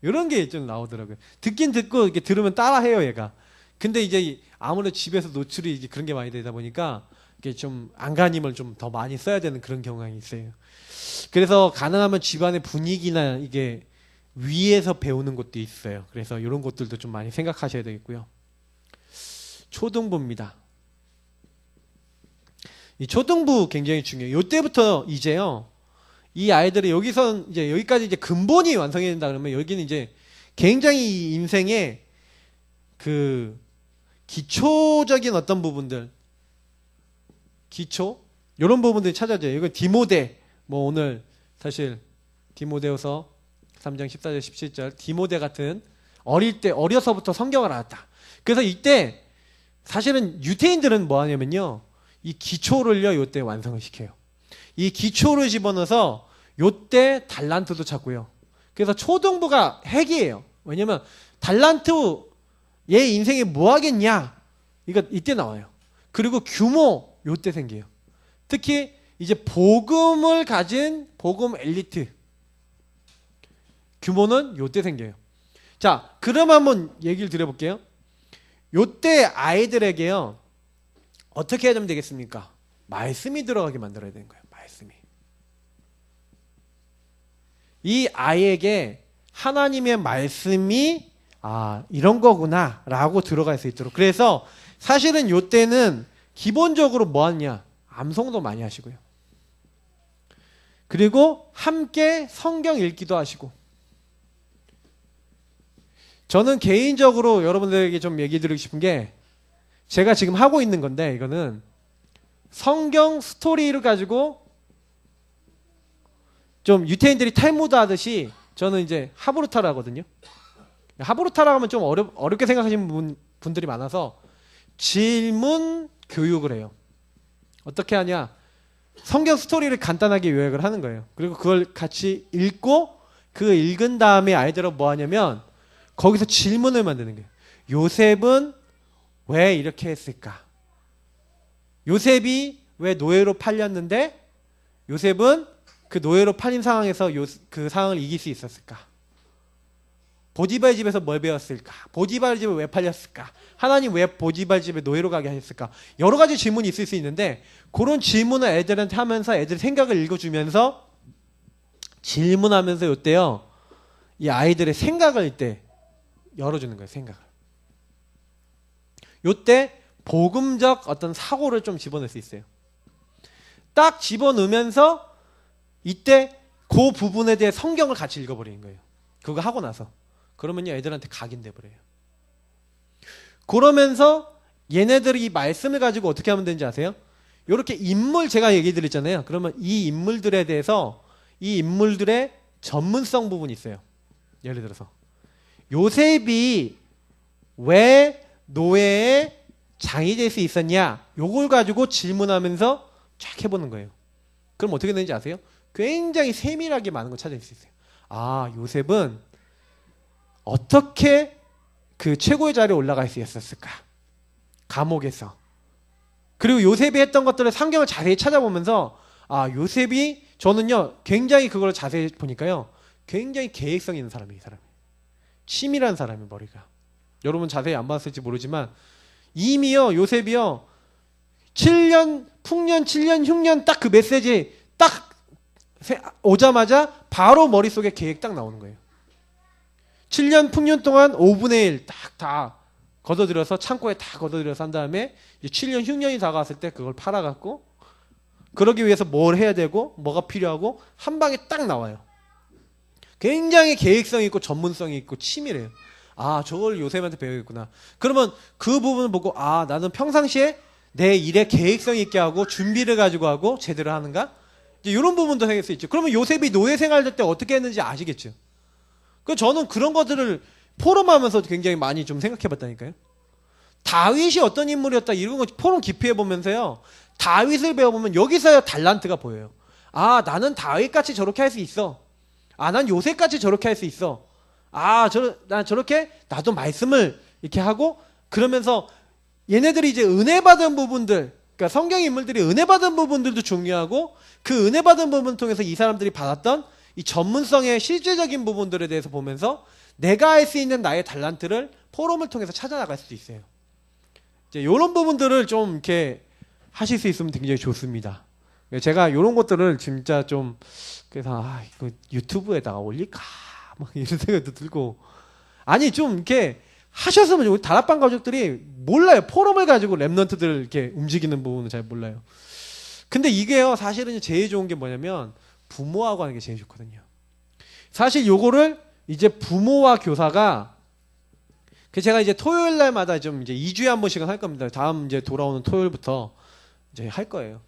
이런 게 좀 나오더라고요. 듣긴 듣고 이렇게 들으면 따라해요, 얘가. 근데 이제 아무래도 집에서 노출이 이제 그런 게 많이 되다 보니까 이게 좀 안간힘을 좀 더 많이 써야 되는 그런 경향이 있어요. 그래서 가능하면 집안의 분위기나 이게 위에서 배우는 것도 있어요. 그래서 이런 것들도 좀 많이 생각하셔야 되겠고요. 초등부입니다. 이 초등부 굉장히 중요해요. 이때부터 이제요, 이 아이들이 여기서 이제 여기까지 이제 근본이 완성이 된다 그러면 여기는 이제 굉장히 인생의 그 기초적인 어떤 부분들, 기초 이런 부분들이 찾아져요. 이건 디모데, 뭐 오늘 사실 디모데후서 3장 14절 17절 디모데 같은 어려서부터 성경을 알았다. 그래서 이때 사실은 유대인들은 뭐 하냐면요, 이 기초를요 요때 완성을 시켜요. 이 기초를 집어넣어서 요때 달란트도 찾고요. 그래서 초등부가 핵이에요. 왜냐면 달란트 얘 인생에 뭐 하겠냐, 이거 이때 나와요. 그리고 규모 요때 생겨요. 특히 이제 복음을 가진 복음 엘리트 규모는 요때 생겨요. 자, 그럼 한번 얘기를 드려볼게요. 요때 아이들에게요, 어떻게 하면 되겠습니까? 말씀이 들어가게 만들어야 되는 거예요. 말씀이. 이 아이에게 하나님의 말씀이 이런 거구나 라고 들어갈 수 있도록. 그래서 사실은 요때는 기본적으로 뭐 하냐, 암송도 많이 하시고요. 그리고 함께 성경 읽기도 하시고. 저는 개인적으로 여러분들에게 좀 얘기 드리고 싶은 게, 제가 지금 하고 있는 건데, 이거는 성경 스토리를 가지고 좀 유태인들이 탈무드 하듯이 저는 이제 하브루타를 하거든요. 하브루타라 하면 좀 어렵게 생각하시는 분 분들이 많아서 질문 교육을 해요. 어떻게 하냐? 성경 스토리를 간단하게 요약을 하는 거예요. 그리고 그걸 같이 읽고 그 읽은 다음에 아이들은 뭐 하냐면 거기서 질문을 만드는 거예요. 요셉은 왜 이렇게 했을까? 요셉이 왜 노예로 팔렸는데 요셉은 그 노예로 팔린 상황에서 그 상황을 이길 수 있었을까? 보디발 집에서 뭘 배웠을까? 보디발 집에 왜 팔렸을까? 하나님 왜 보디발 집에 노예로 가게 하셨을까? 여러 가지 질문이 있을 수 있는데 그런 질문을 애들한테 하면서 애들 생각을 읽어주면서 질문하면서 요때요 이 아이들의 생각을 이때 열어주는 거예요. 생각을. 요때 복음적 어떤 사고를 좀 집어넣을 수 있어요. 딱 집어넣으면서 이때 그 부분에 대해 성경을 같이 읽어버리는 거예요. 그거 하고 나서. 그러면요 애들한테 각인돼 버려요. 그러면서 얘네들이 이 말씀을 가지고 어떻게 하면 되는지 아세요? 이렇게 인물 제가 얘기 드렸잖아요. 그러면 이 인물들에 대해서 이 인물들의 전문성 부분이 있어요. 예를 들어서 요셉이 왜 노예의 장이 될 수 있었냐? 요걸 가지고 질문하면서 쫙 해보는 거예요. 그럼 어떻게 되는지 아세요? 굉장히 세밀하게 많은 걸 찾을 수 있어요. 아, 요셉은 어떻게 그 최고의 자리에 올라갈 수 있었을까? 감옥에서. 그리고 요셉이 했던 것들을 성경을 자세히 찾아보면서 아, 요셉이 저는요 굉장히 그걸 자세히 보니까요 굉장히 계획성 있는 사람이에요. 이 사람이. 치밀한 사람이 머리가. 여러분 자세히 안 봤을지 모르지만 이미요 요셉이요 7년 풍년 7년 흉년 딱 그 메시지 딱 오자마자 바로 머릿속에 계획 딱 나오는 거예요. 7년 풍년 동안 5분의 1 딱 다 걷어들여서 창고에 다 걷어들여서 한 다음에 이제 7년 흉년이 다가왔을 때 그걸 팔아갖고 그러기 위해서 뭘 해야 되고 뭐가 필요하고 한 방에 딱 나와요. 굉장히 계획성이 있고 전문성이 있고 치밀해요. 아, 저걸 요셉한테 배우겠구나. 그러면 그 부분을 보고 아, 나는 평상시에 내 일에 계획성 있게 하고 준비를 가지고 하고 제대로 하는가? 이제 이런 부분도 생길 수 있죠. 그러면 요셉이 노예 생활할 때 어떻게 했는지 아시겠죠? 그 저는 그런 것들을 포럼하면서 굉장히 많이 좀 생각해봤다니까요. 다윗이 어떤 인물이었다 이런 거 포럼 깊이 해보면서요. 다윗을 배워보면 여기서야 달란트가 보여요. 아, 나는 다윗같이 저렇게 할 수 있어. 아, 난 요셉같이 저렇게 할 수 있어. 아, 난 저렇게 나도 말씀을 이렇게 하고 그러면서 얘네들이 이제 은혜 받은 부분들, 그러니까 성경 인물들이 은혜 받은 부분들도 중요하고 그 은혜 받은 부분 통해서 이 사람들이 받았던 이 전문성의 실질적인 부분들에 대해서 보면서 내가 할 수 있는 나의 달란트를 포럼을 통해서 찾아나갈 수도 있어요. 이제 이런 부분들을 좀 이렇게 하실 수 있으면 굉장히 좋습니다. 제가 이런 것들을 진짜 좀 그래서 아, 이거 유튜브에다가 올릴까 막 이런 생각도 들고 아니 좀 이렇게 하셨으면 우리 다락방 가족들이 몰라요. 포럼을 가지고 랩런트들 이렇게 움직이는 부분은 잘 몰라요. 근데 이게요 사실은 제일 좋은 게 뭐냐면 부모하고 하는 게 제일 좋거든요. 사실 요거를 이제 부모와 교사가 제가 이제 토요일 날마다 좀 이제 2주에 한 번씩은 할 겁니다. 다음 이제 돌아오는 토요일부터 이제 할 거예요.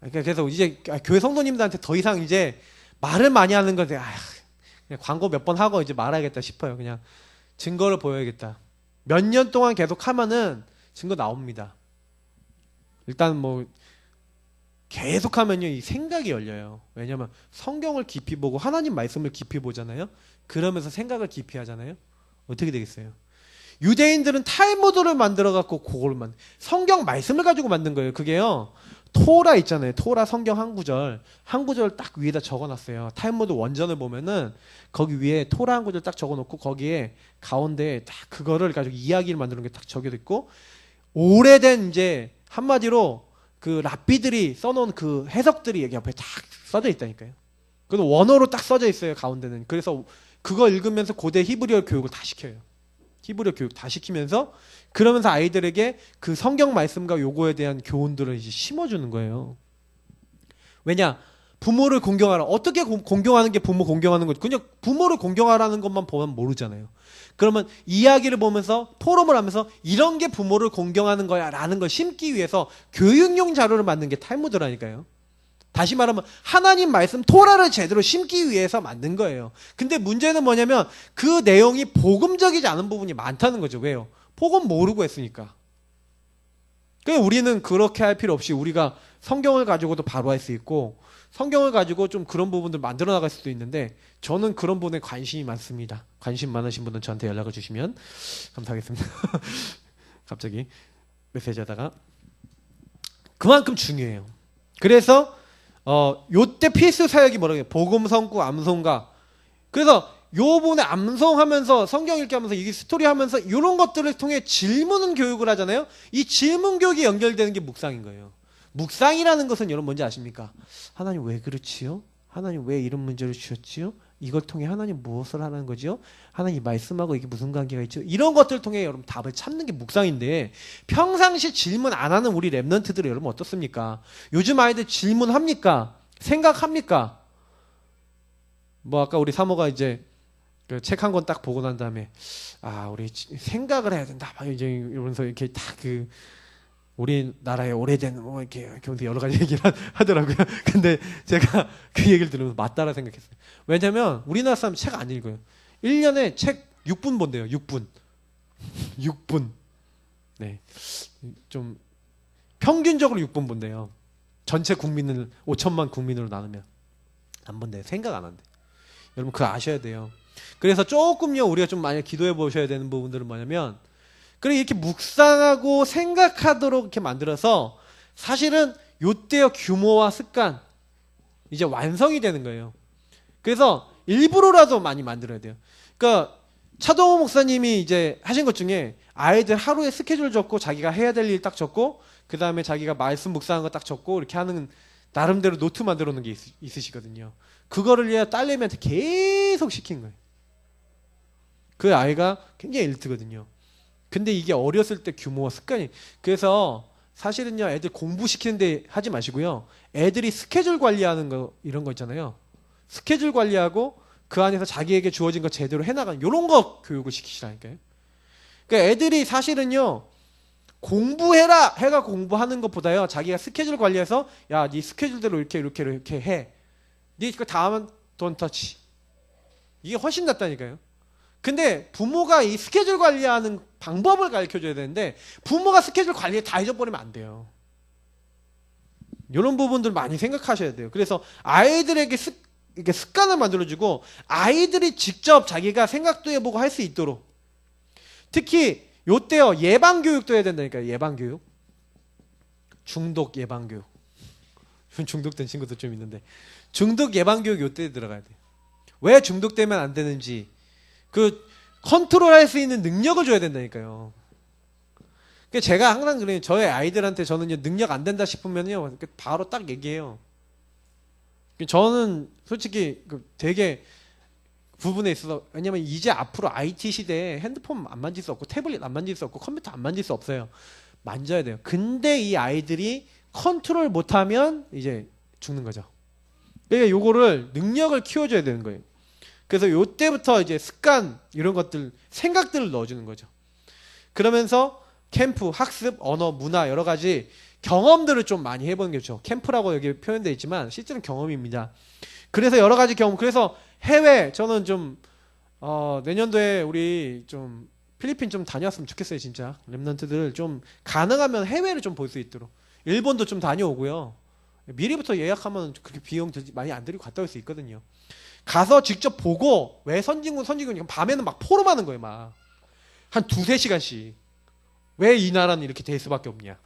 그러니까 그래서 이제 교회 성도님들한테 더 이상 이제 말을 많이 하는 건데 아, 그냥 광고 몇 번 하고 이제 말하겠다 싶어요. 그냥 증거를 보여야겠다. 몇 년 동안 계속 하면은 증거 나옵니다. 일단 뭐 계속 하면요 이 생각이 열려요. 왜냐면 성경을 깊이 보고 하나님 말씀을 깊이 보잖아요. 그러면서 생각을 깊이 하잖아요. 어떻게 되겠어요? 유대인들은 탈무드를 만들어 갖고 그걸만 성경 말씀을 가지고 만든 거예요. 그게요. 토라 있잖아요. 토라 성경 한 구절 딱 위에다 적어놨어요. 탈무드 원전을 보면은 거기 위에 토라 한 구절 딱 적어놓고 거기에 가운데 딱 그거를 가지고 이야기를 만드는 게 딱 적혀져 있고 오래된 이제 한마디로 그 랍비들이 써놓은 그 해석들이 여기 옆에 딱 써져 있다니까요. 그건 원어로 딱 써져 있어요. 가운데는. 그래서 그거 읽으면서 고대 히브리어 교육을 다 시켜요. 히브리어 교육 다 시키면서 그러면서 아이들에게 그 성경 말씀과 요거에 대한 교훈들을 이제 심어주는 거예요. 왜냐? 부모를 공경하라. 어떻게 공경하는 게 부모 공경하는 거지? 그냥 부모를 공경하라는 것만 보면 모르잖아요. 그러면 이야기를 보면서 포럼을 하면서 이런 게 부모를 공경하는 거야 라는 걸 심기 위해서 교육용 자료를 만든 게 탈무드라니까요. 다시 말하면 하나님 말씀 토라를 제대로 심기 위해서 만든 거예요. 근데 문제는 뭐냐면 그 내용이 복음적이지 않은 부분이 많다는 거죠. 왜요? 복음 모르고 했으니까. 그러니까 우리는 그렇게 할 필요 없이 우리가 성경을 가지고도 바로 할 수 있고 성경을 가지고 좀 그런 부분들 만들어 나갈 수도 있는데 저는 그런 부분에 관심이 많습니다. 관심 많으신 분은 저한테 연락을 주시면 감사하겠습니다. 갑자기 메시지 하다가 그만큼 중요해요. 그래서 요때 필수 사역이 뭐라고 해요? 복음, 성구, 암송가. 그래서 요번에 암송하면서 성경 읽기 하면서 이 스토리 하면서 이런 것들을 통해 질문 교육을 하잖아요. 이 질문 교육이 연결되는 게 묵상인 거예요. 묵상이라는 것은 여러분 뭔지 아십니까? 하나님 왜 그렇지요? 하나님 왜 이런 문제를 주셨지요? 이걸 통해 하나님 무엇을 하는 거지요? 하나님 말씀하고 이게 무슨 관계가 있죠? 이런 것들을 통해 여러분 답을 찾는 게 묵상인데 평상시 질문 안 하는 우리 랩런트들은 여러분 어떻습니까? 요즘 아이들 질문합니까? 생각합니까? 뭐 아까 우리 사모가 이제 그 책 한 권 딱 보고 난 다음에 우리 생각을 해야 된다. 이제 이러면서 이렇게 딱 그 우리나라의 오래된 뭐 이렇게 여러 가지 얘기를 하더라고요. 근데 제가 그 얘기를 들으면서 맞다라 생각했어요. 왜냐면 우리나라 사람 책 안 읽어요. 1년에 책 6분 본대요. 6분. 6분. 네. 좀 평균적으로 6분 본대요. 전체 국민을 5천만 국민으로 나누면 안 본대요. 생각 안 한대. 여러분 그거 아셔야 돼요. 그래서 조금요 우리가 좀 많이 기도해 보셔야 되는 부분들은 뭐냐면 그래 이렇게 묵상하고 생각하도록 이렇게 만들어서 사실은 요때의 규모와 습관 이제 완성이 되는 거예요. 그래서 일부러라도 많이 만들어야 돼요. 그러니까 차동호 목사님이 이제 하신 것 중에 아이들 하루에 스케줄 적고 자기가 해야 될 일 딱 적고 그 다음에 자기가 말씀 묵상한 거 딱 적고 이렇게 하는 나름대로 노트 만들어 놓은 게 있으시거든요. 그거를 얘 딸내미한테 계속 시킨 거예요. 그 아이가 굉장히 일트거든요. 근데 이게 어렸을 때 규모와 습관이 그래서 사실은요 애들 공부시키는데 하지 마시고요 애들이 스케줄 관리하는 거 이런 거 있잖아요. 스케줄 관리하고 그 안에서 자기에게 주어진 거 제대로 해나가는 이런 거 교육을 시키시라니까요. 그러니까 애들이 사실은요 공부해라 해가 공부하는 것보다요 자기가 스케줄 관리해서 야 네 스케줄대로 이렇게 해. 네 그 다음은 don't touch. 이게 훨씬 낫다니까요. 근데 부모가 이 스케줄 관리하는 방법을 가르쳐줘야 되는데 부모가 스케줄 관리에 다 잊어버리면 안 돼요. 이런 부분들 많이 생각하셔야 돼요. 그래서 아이들에게 이렇게 습관을 만들어주고 아이들이 직접 자기가 생각도 해보고 할 수 있도록 특히 요때요 예방교육도 해야 된다니까요. 예방교육. 중독 예방교육. 중독된 친구도 좀 있는데 중독 예방교육 요때 들어가야 돼요. 왜 중독되면 안 되는지 그 컨트롤할 수 있는 능력을 줘야 된다니까요. 그러니까 제가 항상 그래요. 저의 아이들한테 저는 능력 안 된다 싶으면요 바로 딱 얘기해요. 저는 솔직히 되게 부분에 있어서 왜냐면 이제 앞으로 IT 시대에 핸드폰 안 만질 수 없고 태블릿 안 만질 수 없고 컴퓨터 안 만질 수 없어요. 만져야 돼요. 근데 이 아이들이 컨트롤 못하면 이제 죽는 거죠. 그러니까 요거를 능력을 키워줘야 되는 거예요. 그래서 요때부터 이제 습관 이런 것들 생각들을 넣어주는 거죠. 그러면서 캠프, 학습, 언어, 문화 여러 가지 경험들을 좀 많이 해보는 게 좋죠. 캠프라고 여기 표현되어 있지만 실제는 경험입니다. 그래서 여러 가지 경험. 그래서 해외 저는 좀 내년도에 우리 좀 필리핀 좀 다녀왔으면 좋겠어요. 진짜 랩런트들 좀 가능하면 해외를 좀 볼 수 있도록 일본도 좀 다녀오고요. 미리부터 예약하면 그렇게 비용 많이 안 들이고 갔다 올 수 있거든요. 가서 직접 보고 왜 선진국 밤에는 막 포럼하는 거예요. 막 한 2-3시간씩 왜 이 나라는 이렇게 될 수밖에 없냐,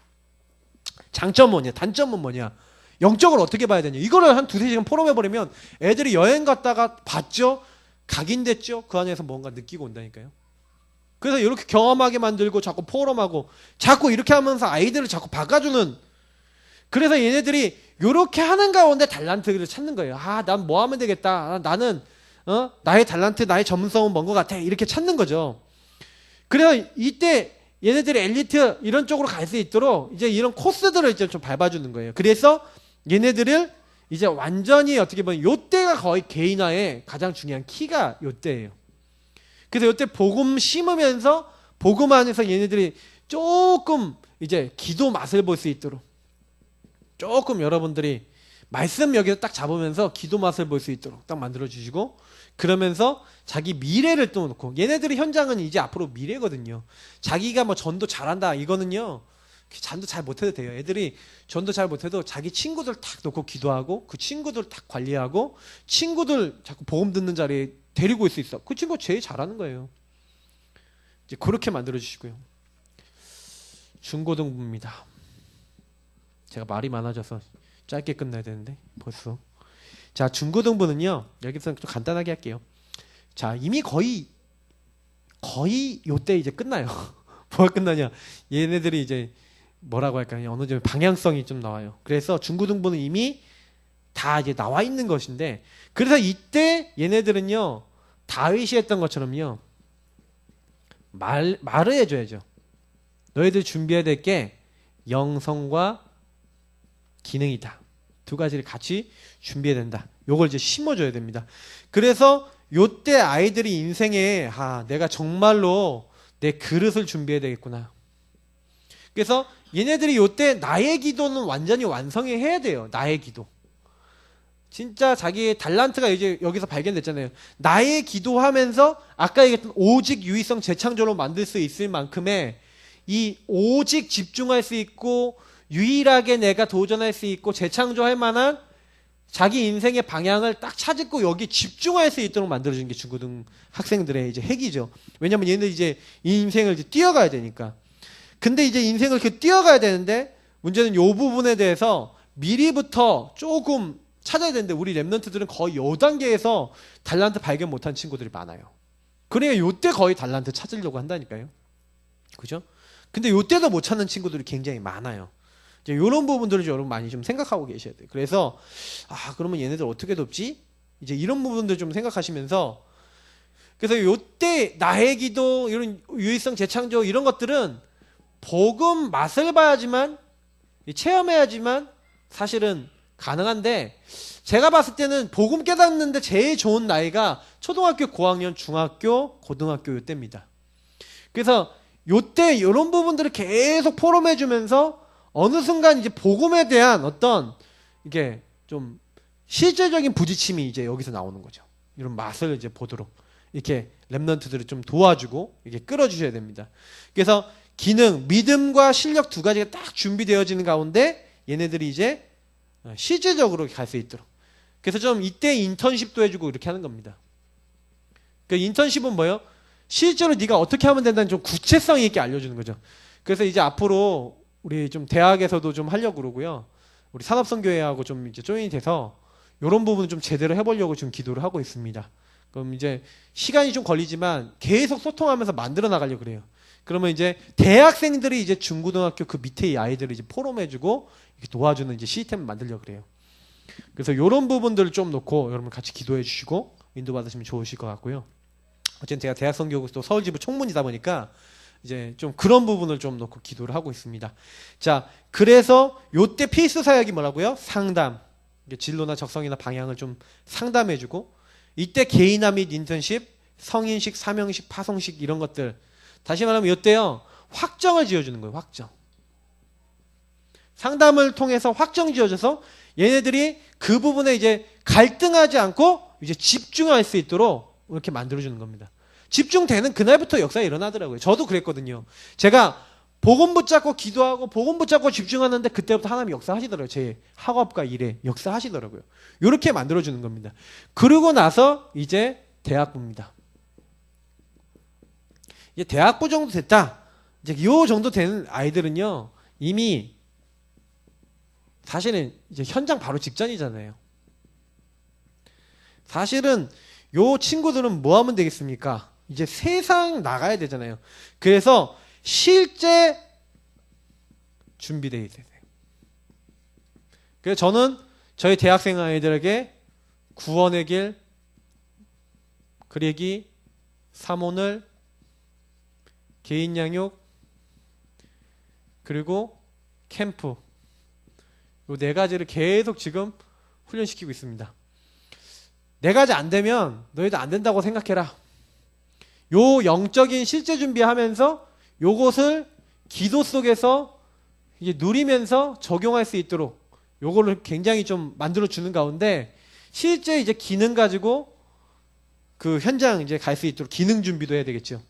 장점은 뭐냐, 단점은 뭐냐, 영적으로 어떻게 봐야 되냐, 이거를 한 2-3시간 포럼해버리면 애들이 여행 갔다가 봤죠, 각인됐죠, 그 안에서 뭔가 느끼고 온다니까요. 그래서 이렇게 경험하게 만들고 자꾸 포럼하고 자꾸 이렇게 하면서 아이들을 자꾸 바꿔주는, 그래서 얘네들이 이렇게 하는 가운데 달란트를 찾는 거예요. 난 뭐 하면 되겠다. 나는 나의 달란트, 나의 전문성은 뭔 것 같아. 이렇게 찾는 거죠. 그래서 이때 얘네들이 엘리트 이런 쪽으로 갈 수 있도록 이제 이런 코스들을 이제 좀 밟아주는 거예요. 그래서 얘네들을 이제 완전히 어떻게 보면 요때가 거의 개인화의 가장 중요한 키가 요때예요. 그래서 요때 복음 심으면서 복음 안에서 얘네들이 조금 이제 기도 맛을 볼 수 있도록 조금 여러분들이 말씀 여기서 딱 잡으면서 기도 맛을 볼 수 있도록 딱 만들어 주시고, 그러면서 자기 미래를 또 놓고, 얘네들의 현장은 이제 앞으로 미래거든요. 자기가 뭐 전도 잘한다 이거는요, 전도 잘 못해도 돼요. 애들이 전도 잘 못해도 자기 친구들 탁 놓고 기도하고, 그 친구들 탁 관리하고, 친구들 자꾸 복음 듣는 자리에 데리고 올 수 있어. 그 친구가 제일 잘하는 거예요. 이제 그렇게 만들어 주시고요. 중고등부입니다. 제가 말이 많아져서 짧게 끝나야 되는데 벌써. 자, 중고등부는요, 여기서 좀 간단하게 할게요. 자, 이미 거의 요때 이제 끝나요. 뭐가 끝나냐? 얘네들이 이제 뭐라고 할까요? 어느 정도 방향성이 좀 나와요. 그래서 중고등부는 이미 다 이제 나와 있는 것인데, 그래서 이때 얘네들은요, 다윗이 했던 것처럼요, 말을 해줘야죠. 너희들 준비해야 될 게 영성과 기능이다. 두 가지를 같이 준비해야 된다. 요걸 이제 심어줘야 됩니다. 그래서 요때 아이들이 인생에, 내가 정말로 내 그릇을 준비해야 되겠구나. 그래서 얘네들이 요때 나의 기도는 완전히 완성해야 돼요. 나의 기도. 진짜 자기의 달란트가 이제 여기서 발견됐잖아요. 나의 기도하면서 아까 얘기했던 오직 유의성 재창조로 만들 수 있을 만큼의 이 오직 집중할 수 있고, 유일하게 내가 도전할 수 있고 재창조할 만한 자기 인생의 방향을 딱 찾고 여기 집중할 수 있도록 만들어주는 게 중고등 학생들의 이제 핵이죠. 왜냐면 얘는 이제 인생을 이제 뛰어가야 되니까. 근데 이제 인생을 이렇게 뛰어가야 되는데, 문제는 요 부분에 대해서 미리부터 조금 찾아야 되는데, 우리 랩런트들은 거의 요 단계에서 달란트 발견 못한 친구들이 많아요. 그러니까 요때 거의 달란트 찾으려고 한다니까요. 그죠? 근데 요때도 못 찾는 친구들이 굉장히 많아요. 이제 요런 부분들을 여러분 많이 좀 생각하고 계셔야 돼요. 그래서 그러면 얘네들 어떻게 돕지? 이제 이런 부분들 좀 생각하시면서, 그래서 요때 나의 기도, 이런 유의성 재창조 이런 것들은 복음 맛을 봐야지만, 체험해야지만 사실은 가능한데, 제가 봤을 때는 복음 깨닫는데 제일 좋은 나이가 초등학교 고학년, 중학교, 고등학교 요때입니다. 그래서 요때 이런 부분들을 계속 포럼해주면서 어느 순간 이제 복음에 대한 어떤 이게 좀 실질적인 부딪힘이 이제 여기서 나오는 거죠. 이런 맛을 이제 보도록 이렇게 랩런트들을 좀 도와주고 이렇게 끌어주셔야 됩니다. 그래서 기능, 믿음과 실력 두 가지가 딱 준비되어지는 가운데 얘네들이 이제 실질적으로 갈 수 있도록. 그래서 좀 이때 인턴십도 해주고 이렇게 하는 겁니다. 그 인턴십은 뭐예요? 실제로 네가 어떻게 하면 된다는 좀 구체성 있게 알려주는 거죠. 그래서 이제 앞으로 우리 좀 대학에서도 좀 하려고 그러고요. 우리 산업선교회하고 좀 이제 조인이 돼서 이런 부분을 좀 제대로 해보려고 지금 기도를 하고 있습니다. 그럼 이제 시간이 좀 걸리지만 계속 소통하면서 만들어 나가려고 그래요. 그러면 이제 대학생들이 이제 중고등학교 그 밑에 아이들을 이제 포럼해주고 이렇게 도와주는 이제 시스템을 만들려고 그래요. 그래서 이런 부분들을 좀 놓고 여러분 같이 기도해 주시고 인도받으시면 좋으실 것 같고요. 어쨌든 제가 대학선교구 또 서울지부 총무이다 보니까 이제 좀 그런 부분을 좀 놓고 기도를 하고 있습니다. 자, 그래서 요때 필수 사역이 뭐라고요? 상담. 진로나 적성이나 방향을 좀 상담해주고, 이때 개인화 및 인턴십, 성인식, 사명식, 파송식 이런 것들. 다시 말하면 요때요, 확정을 지어주는 거예요. 확정. 상담을 통해서 확정 지어줘서 얘네들이 그 부분에 이제 갈등하지 않고 이제 집중할 수 있도록 이렇게 만들어주는 겁니다. 집중되는 그날부터 역사가 일어나더라고요. 저도 그랬거든요. 제가 복음 붙잡고 기도하고 복음 붙잡고 집중하는데 그때부터 하나님이 역사하시더라고요. 제 학업과 일에 역사하시더라고요. 이렇게 만들어주는 겁니다. 그러고 나서 이제 대학부입니다. 이제 대학부 정도 됐다. 이제 요 정도 되는 아이들은요, 이미 사실은 이제 현장 바로 직전이잖아요. 사실은 요 친구들은 뭐 하면 되겠습니까? 이제 세상 나가야 되잖아요. 그래서 실제 준비되어 있어야 돼요. 그래서 저는 저희 대학생 아이들에게 구원의 길, 그리기, 삼오늘, 개인 양육, 그리고 캠프, 요 네 가지를 계속 지금 훈련시키고 있습니다. 네 가지 안 되면 너희도 안 된다고 생각해라. 요 영적인 실제 준비하면서 요것을 기도 속에서 이제 누리면서 적용할 수 있도록 요거를 굉장히 좀 만들어 주는 가운데 실제 이제 기능 가지고 그 현장 이제 갈 수 있도록 기능 준비도 해야 되겠죠.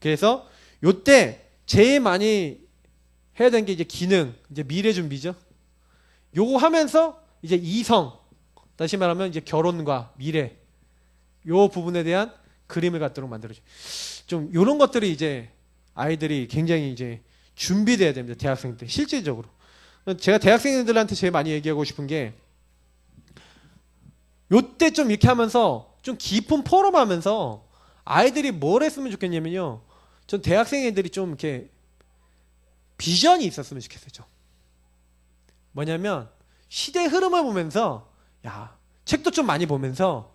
그래서 요때 제일 많이 해야 되는 게 이제 기능, 이제 미래 준비죠. 요거 하면서 이제 이성, 다시 말하면 이제 결혼과 미래, 요 부분에 대한 그림을 갖도록 만들어줘. 좀 요런 것들이 이제 아이들이 굉장히 이제 준비돼야 됩니다. 대학생 때 실질적으로. 제가 대학생들한테 제일 많이 얘기하고 싶은 게 요때 좀 이렇게 하면서 좀 깊은 포럼하면서 아이들이 뭘 했으면 좋겠냐면요. 전 대학생 애들이 좀 이렇게 비전이 있었으면 좋겠어요. 좀. 뭐냐면 시대 흐름을 보면서 야 책도 좀 많이 보면서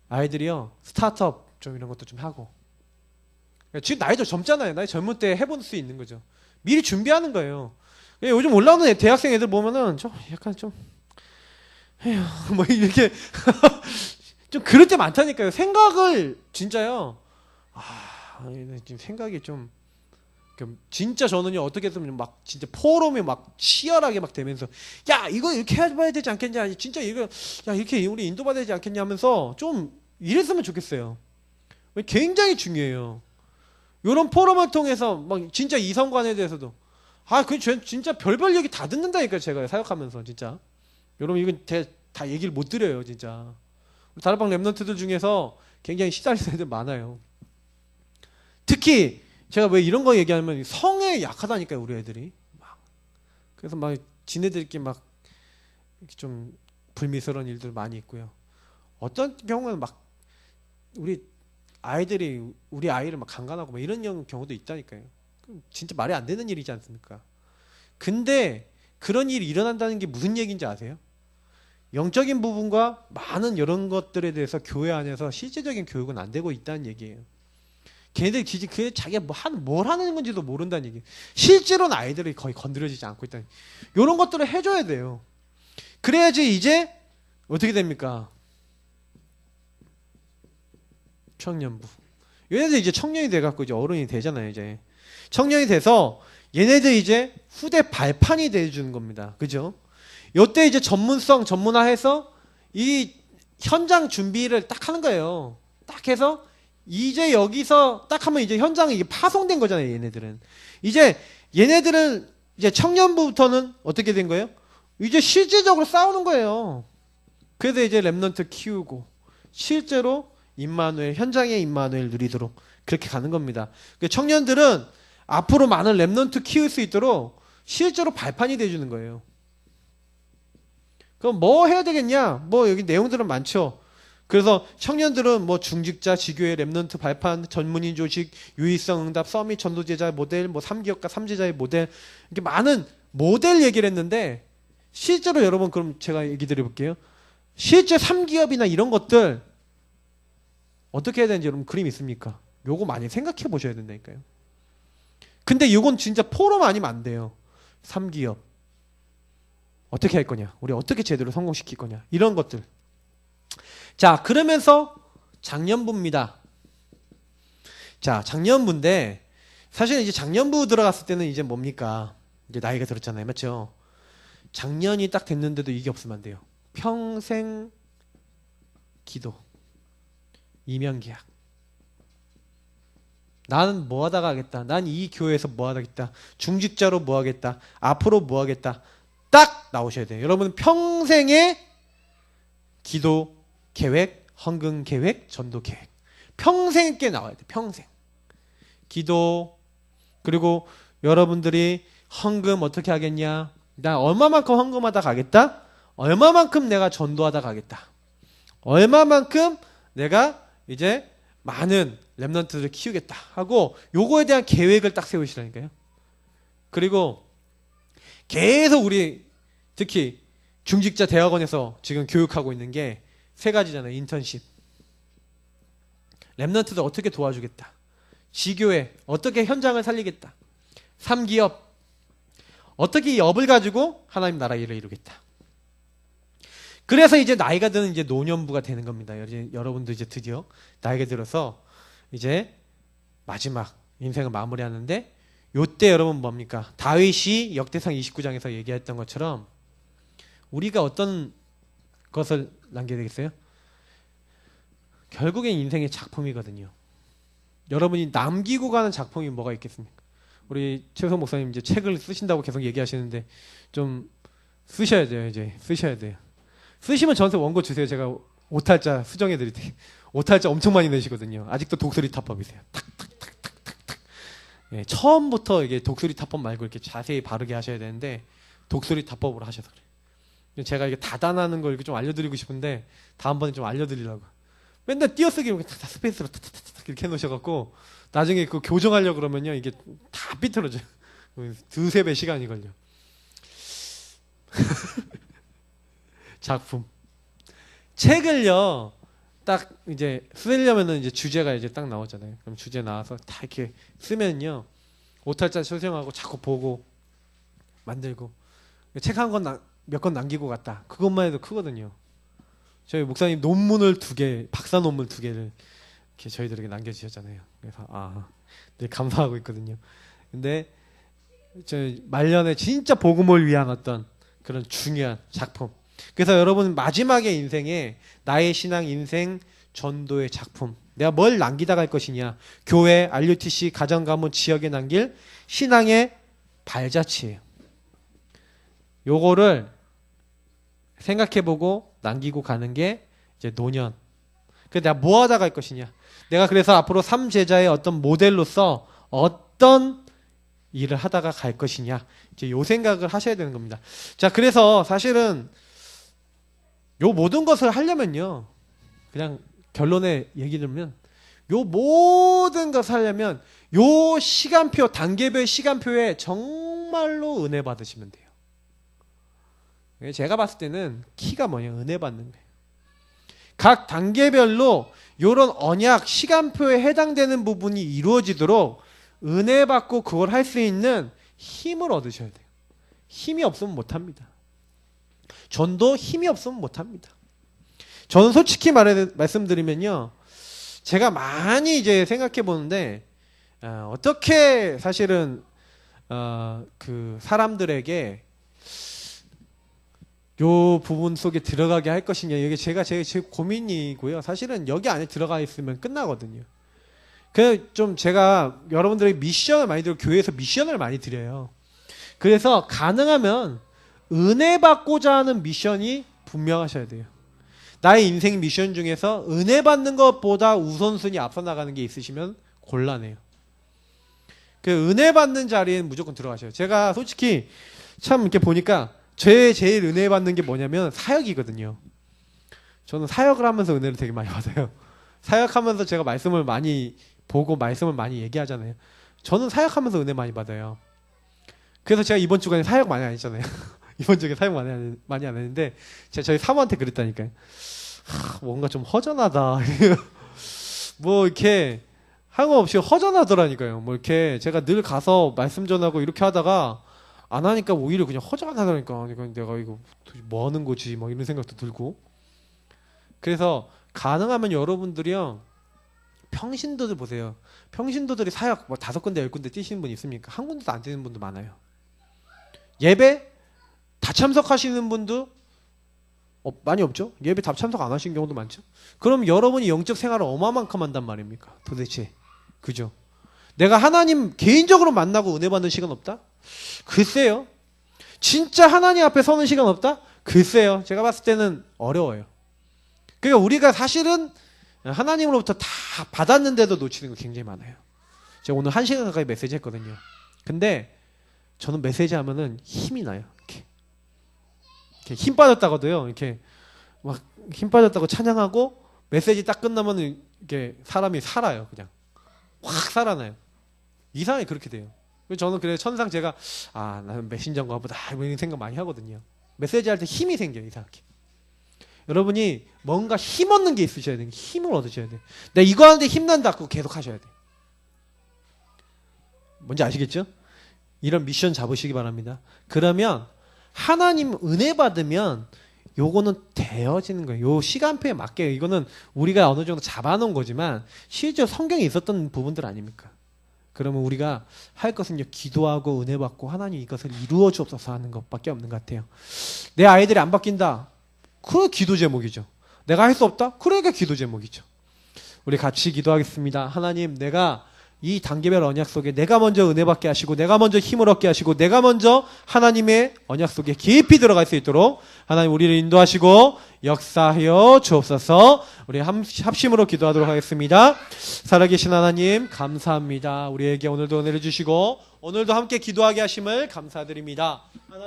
아이들이요 스타트업 좀 이런 것도 좀 하고 지금 나이도 젊잖아요. 나이 젊을 때 해볼 수 있는 거죠. 미리 준비하는 거예요. 요즘 올라오는 대학생 애들 보면은 좀 약간 좀 에휴 뭐 이렇게 좀 그럴 때 많다니까요. 생각을 진짜요. 지금 생각이 좀 진짜 저는요 어떻게 했으면 막 진짜 포럼에 막 치열하게 막 되면서 야 이거 이렇게 해봐야 되지 않겠냐 진짜 이거 야 이렇게 우리 인도받아야 되지 않겠냐 하면서 좀 이랬으면 좋겠어요. 굉장히 중요해요. 이런 포럼을 통해서 막 진짜 이성관에 대해서도 그 진짜 별별 얘기 다 듣는다니까요. 제가 사역하면서 진짜 여러분 이건 다 얘기를 못 드려요. 진짜 다락방 랩런트들 중에서 굉장히 시달리는 애들 많아요. 특히 제가 왜 이런 거 얘기하면 성에 약하다니까요. 우리 애들이 그래서 막 지네들끼리 막 좀 불미스러운 일들 많이 있고요. 어떤 경우는 막 우리 아이들이 우리 아이를 막 강간하고 막 이런 경우도 있다니까요. 진짜 말이 안 되는 일이지 않습니까? 근데 그런 일이 일어난다는 게 무슨 얘기인지 아세요? 영적인 부분과 많은 이런 것들에 대해서 교회 안에서 실제적인 교육은 안 되고 있다는 얘기예요. 걔네들이 그 자기가 뭘 하는 건지도 모른다는 얘기예요. 실제로는 아이들이 거의 건드려지지 않고 있다는 이런 것들을 해줘야 돼요. 그래야지 이제 어떻게 됩니까? 청년부. 얘네들 이제 청년이 돼갖고 이제 어른이 되잖아요. 이제 청년이 돼서 얘네들 이제 후대 발판이 돼주는 겁니다. 그죠? 요때 이제 전문화해서 이 현장 준비를 딱 하는 거예요. 딱 해서 이제 여기서 딱 하면 이제 현장에 이게 파송된 거잖아요. 얘네들은 이제 얘네들은 이제 청년부부터는 어떻게 된 거예요? 이제 실질적으로 싸우는 거예요. 그래서 이제 랩런트 키우고 실제로 임마누엘 현장의 임마누엘 누리도록 그렇게 가는 겁니다. 청년들은 앞으로 많은 랩런트 키울 수 있도록 실제로 발판이 돼주는 거예요. 그럼 뭐 해야 되겠냐? 뭐 여기 내용들은 많죠. 그래서 청년들은 뭐 중직자, 지교회, 랩런트 발판, 전문인 조직, 유의성 응답, 서밋, 전도제자 모델, 뭐 3기업가 3제자의 모델 이렇게 많은 모델 얘기를 했는데 실제로 여러분 그럼 제가 얘기 드려볼게요. 실제 3기업이나 이런 것들 어떻게 해야 되는지 여러분 그림 있습니까? 요거 많이 생각해 보셔야 된다니까요. 근데 이건 진짜 포럼 아니면 안 돼요. 3기업 어떻게 할 거냐? 우리 어떻게 제대로 성공시킬 거냐? 이런 것들. 자, 그러면서 작년부입니다. 자, 작년부인데 사실은 이제 작년부 들어갔을 때는 이제 뭡니까? 이제 나이가 들었잖아요. 맞죠? 작년이 딱 됐는데도 이게 없으면 안 돼요. 평생 기도. 이면계약. 나는 뭐 하다가 하겠다. 난 이 교회에서 뭐 하겠다. 중직자로 뭐 하겠다. 앞으로 뭐 하겠다. 딱 나오셔야 돼요. 여러분 평생의 기도 계획, 헌금 계획, 전도 계획. 평생께 나와야 돼요. 평생. 기도 그리고 여러분들이 헌금 어떻게 하겠냐. 나 얼마만큼 헌금하다 가겠다. 얼마만큼 내가 전도하다 가겠다. 얼마만큼 내가 이제 많은 랩런트들을 키우겠다 하고 요거에 대한 계획을 딱 세우시라니까요. 그리고 계속 우리 특히 중직자 대학원에서 지금 교육하고 있는 게 세 가지잖아요. 인턴십, 랩런트들 어떻게 도와주겠다, 지교회 어떻게 현장을 살리겠다, 3기업 어떻게 이 업을 가지고 하나님 나라 일을 이루겠다. 그래서 이제 나이가 드는 이제 노년부가 되는 겁니다. 여러분도 이제 드디어 나이가 들어서 이제 마지막 인생을 마무리하는데 요때 여러분 뭡니까? 다윗이 역대상 29장에서 얘기했던 것처럼 우리가 어떤 것을 남겨야 되겠어요? 결국엔 인생의 작품이거든요. 여러분이 남기고 가는 작품이 뭐가 있겠습니까? 우리 최소 목사님 이제 책을 쓰신다고 계속 얘기하시는데 좀 쓰셔야 돼요. 이제 쓰셔야 돼요. 쓰시면 저한테 원고 주세요. 제가 오탈자 수정해 드릴 테니까. 오탈자 엄청 많이 내시거든요. 아직도 독수리 타법이세요. 탁탁탁탁탁탁. 예, 처음부터 이게 독수리 타법 말고 이렇게 자세히 바르게 하셔야 되는데 독수리 타법으로 하셔서 그래요. 제가 이게 다단하는 걸 이렇게 좀 알려드리고 싶은데 다음번에 좀 알려드리려고. 맨날 띄어쓰기 이렇게 다 스페이스로 탁탁탁탁 이렇게 해놓으셔갖고 나중에 그 교정하려고 그러면요 이게 다 삐뚤어져요. 두세 배 시간이 걸려. 작품. 책을요 딱 이제 쓰려면은 이제 주제가 이제 딱 나오잖아요. 그럼 주제 나와서 다 이렇게 쓰면요 오탈자修正하고 자꾸 보고 만들고 책 한 권 몇 권 남기고 갔다. 그것만 해도 크거든요. 저희 목사님 논문을 2개, 박사 논문 2개를 이렇게 저희들에게 남겨주셨잖아요. 그래서 네, 감사하고 있거든요. 근데 저 말년에 진짜 복음을 위한 어떤 그런 중요한 작품. 그래서 여러분 마지막에 인생에 나의 신앙 인생 전도의 작품. 내가 뭘 남기다 갈 것이냐. 교회, RUTC, 가정가문, 지역에 남길 신앙의 발자취예요. 요거를 생각해보고 남기고 가는 게 이제 노년. 그래서 내가 뭐 하다 갈 것이냐. 내가 그래서 앞으로 3제자의 어떤 모델로서 어떤 일을 하다가 갈 것이냐. 이제 요 생각을 하셔야 되는 겁니다. 자, 그래서 사실은 요 모든 것을 하려면요. 그냥 결론에 얘기 들으면 요 모든 것을 하려면 요 시간표, 단계별 시간표에 정말로 은혜 받으시면 돼요. 제가 봤을 때는 키가 뭐냐? 은혜 받는 거예요. 각 단계별로 요런 언약, 시간표에 해당되는 부분이 이루어지도록 은혜 받고 그걸 할 수 있는 힘을 얻으셔야 돼요. 힘이 없으면 못합니다. 전도 힘이 없으면 못합니다. 저는 솔직히 말씀드리면요. 제가 많이 이제 생각해 보는데, 어떻게 사실은, 그 사람들에게 요 부분 속에 들어가게 할 것이냐. 이게 제가 제 고민이고요. 사실은 여기 안에 들어가 있으면 끝나거든요. 그 좀 제가 여러분들에게 미션을 많이 드리고 교회에서 미션을 많이 드려요. 그래서 가능하면 은혜 받고자 하는 미션이 분명하셔야 돼요. 나의 인생 미션 중에서 은혜 받는 것보다 우선순위 앞서 나가는 게 있으시면 곤란해요. 그 은혜 받는 자리에는 무조건 들어가셔요. 제가 솔직히 참 이렇게 보니까 제일 은혜 받는 게 뭐냐면 사역이거든요. 저는 사역을 하면서 은혜를 되게 많이 받아요. 사역하면서 제가 말씀을 많이 보고 말씀을 많이 얘기하잖아요. 저는 사역하면서 은혜 많이 받아요. 그래서 제가 이번 주간에 사역 많이 안 했잖아요. 이번 주에 사역 많이 안 했는데 제가 저희 사모한테 그랬다니까요. 뭔가 좀 허전하다. 뭐 이렇게 한 거 없이 허전하더라니까요. 뭐 이렇게 제가 늘 가서 말씀 전하고 이렇게 하다가 안 하니까 오히려 그냥 허전하다니까. 내가 이거 뭐 하는 거지? 막 이런 생각도 들고. 그래서 가능하면 여러분들이요. 평신도들 보세요. 평신도들이 사역 뭐 5군데 10군데 뛰시는 분 있습니까? 한 군데도 안 뛰는 분도 많아요. 예배 다 참석하시는 분도 많이 없죠? 예배 다 참석 안 하시는 경우도 많죠? 그럼 여러분이 영적 생활을 얼마만큼 한단 말입니까? 도대체. 그죠? 내가 하나님 개인적으로 만나고 은혜 받는 시간 없다? 글쎄요. 진짜 하나님 앞에 서는 시간 없다? 글쎄요. 제가 봤을 때는 어려워요. 그러니까 우리가 사실은 하나님으로부터 다 받았는데도 놓치는 거 굉장히 많아요. 제가 오늘 1시간 가까이 메시지 했거든요. 근데 저는 메시지 하면은 힘이 나요. 이렇게 힘 빠졌다고도요. 이렇게 막 힘 빠졌다고 찬양하고 메시지 딱 끝나면은 이렇게 사람이 살아요. 그냥 확 살아나요. 이상하게 그렇게 돼요. 저는 그래서 천상 제가 나는 메신저인가 보다 이런 생각 많이 하거든요. 메시지 할 때 힘이 생겨요. 이상하게. 여러분이 뭔가 힘 얻는 게 있으셔야 돼요. 힘을 얻으셔야 돼요. 내가 이거 하는데 힘난다. 그거 계속 하셔야 돼요. 뭔지 아시겠죠? 이런 미션 잡으시기 바랍니다. 그러면 하나님 은혜 받으면 요거는 되어지는 거예요. 요 시간표에 맞게 이거는 우리가 어느 정도 잡아놓은 거지만 실제 성경에 있었던 부분들 아닙니까? 그러면 우리가 할 것은 기도하고 은혜 받고 하나님 이것을 이루어 주옵소서 하는 것밖에 없는 것 같아요. 내 아이들이 안 바뀐다. 그 기도 제목이죠. 내가 할 수 없다. 그러니까 기도 제목이죠. 우리 같이 기도하겠습니다. 하나님, 내가 이 단계별 언약 속에 내가 먼저 은혜 받게 하시고 내가 먼저 힘을 얻게 하시고 내가 먼저 하나님의 언약 속에 깊이 들어갈 수 있도록 하나님 우리를 인도하시고 역사하여 주옵소서. 우리 합심으로 기도하도록 하겠습니다. 살아계신 하나님 감사합니다. 우리에게 오늘도 은혜를 주시고 오늘도 함께 기도하게 하심을 감사드립니다.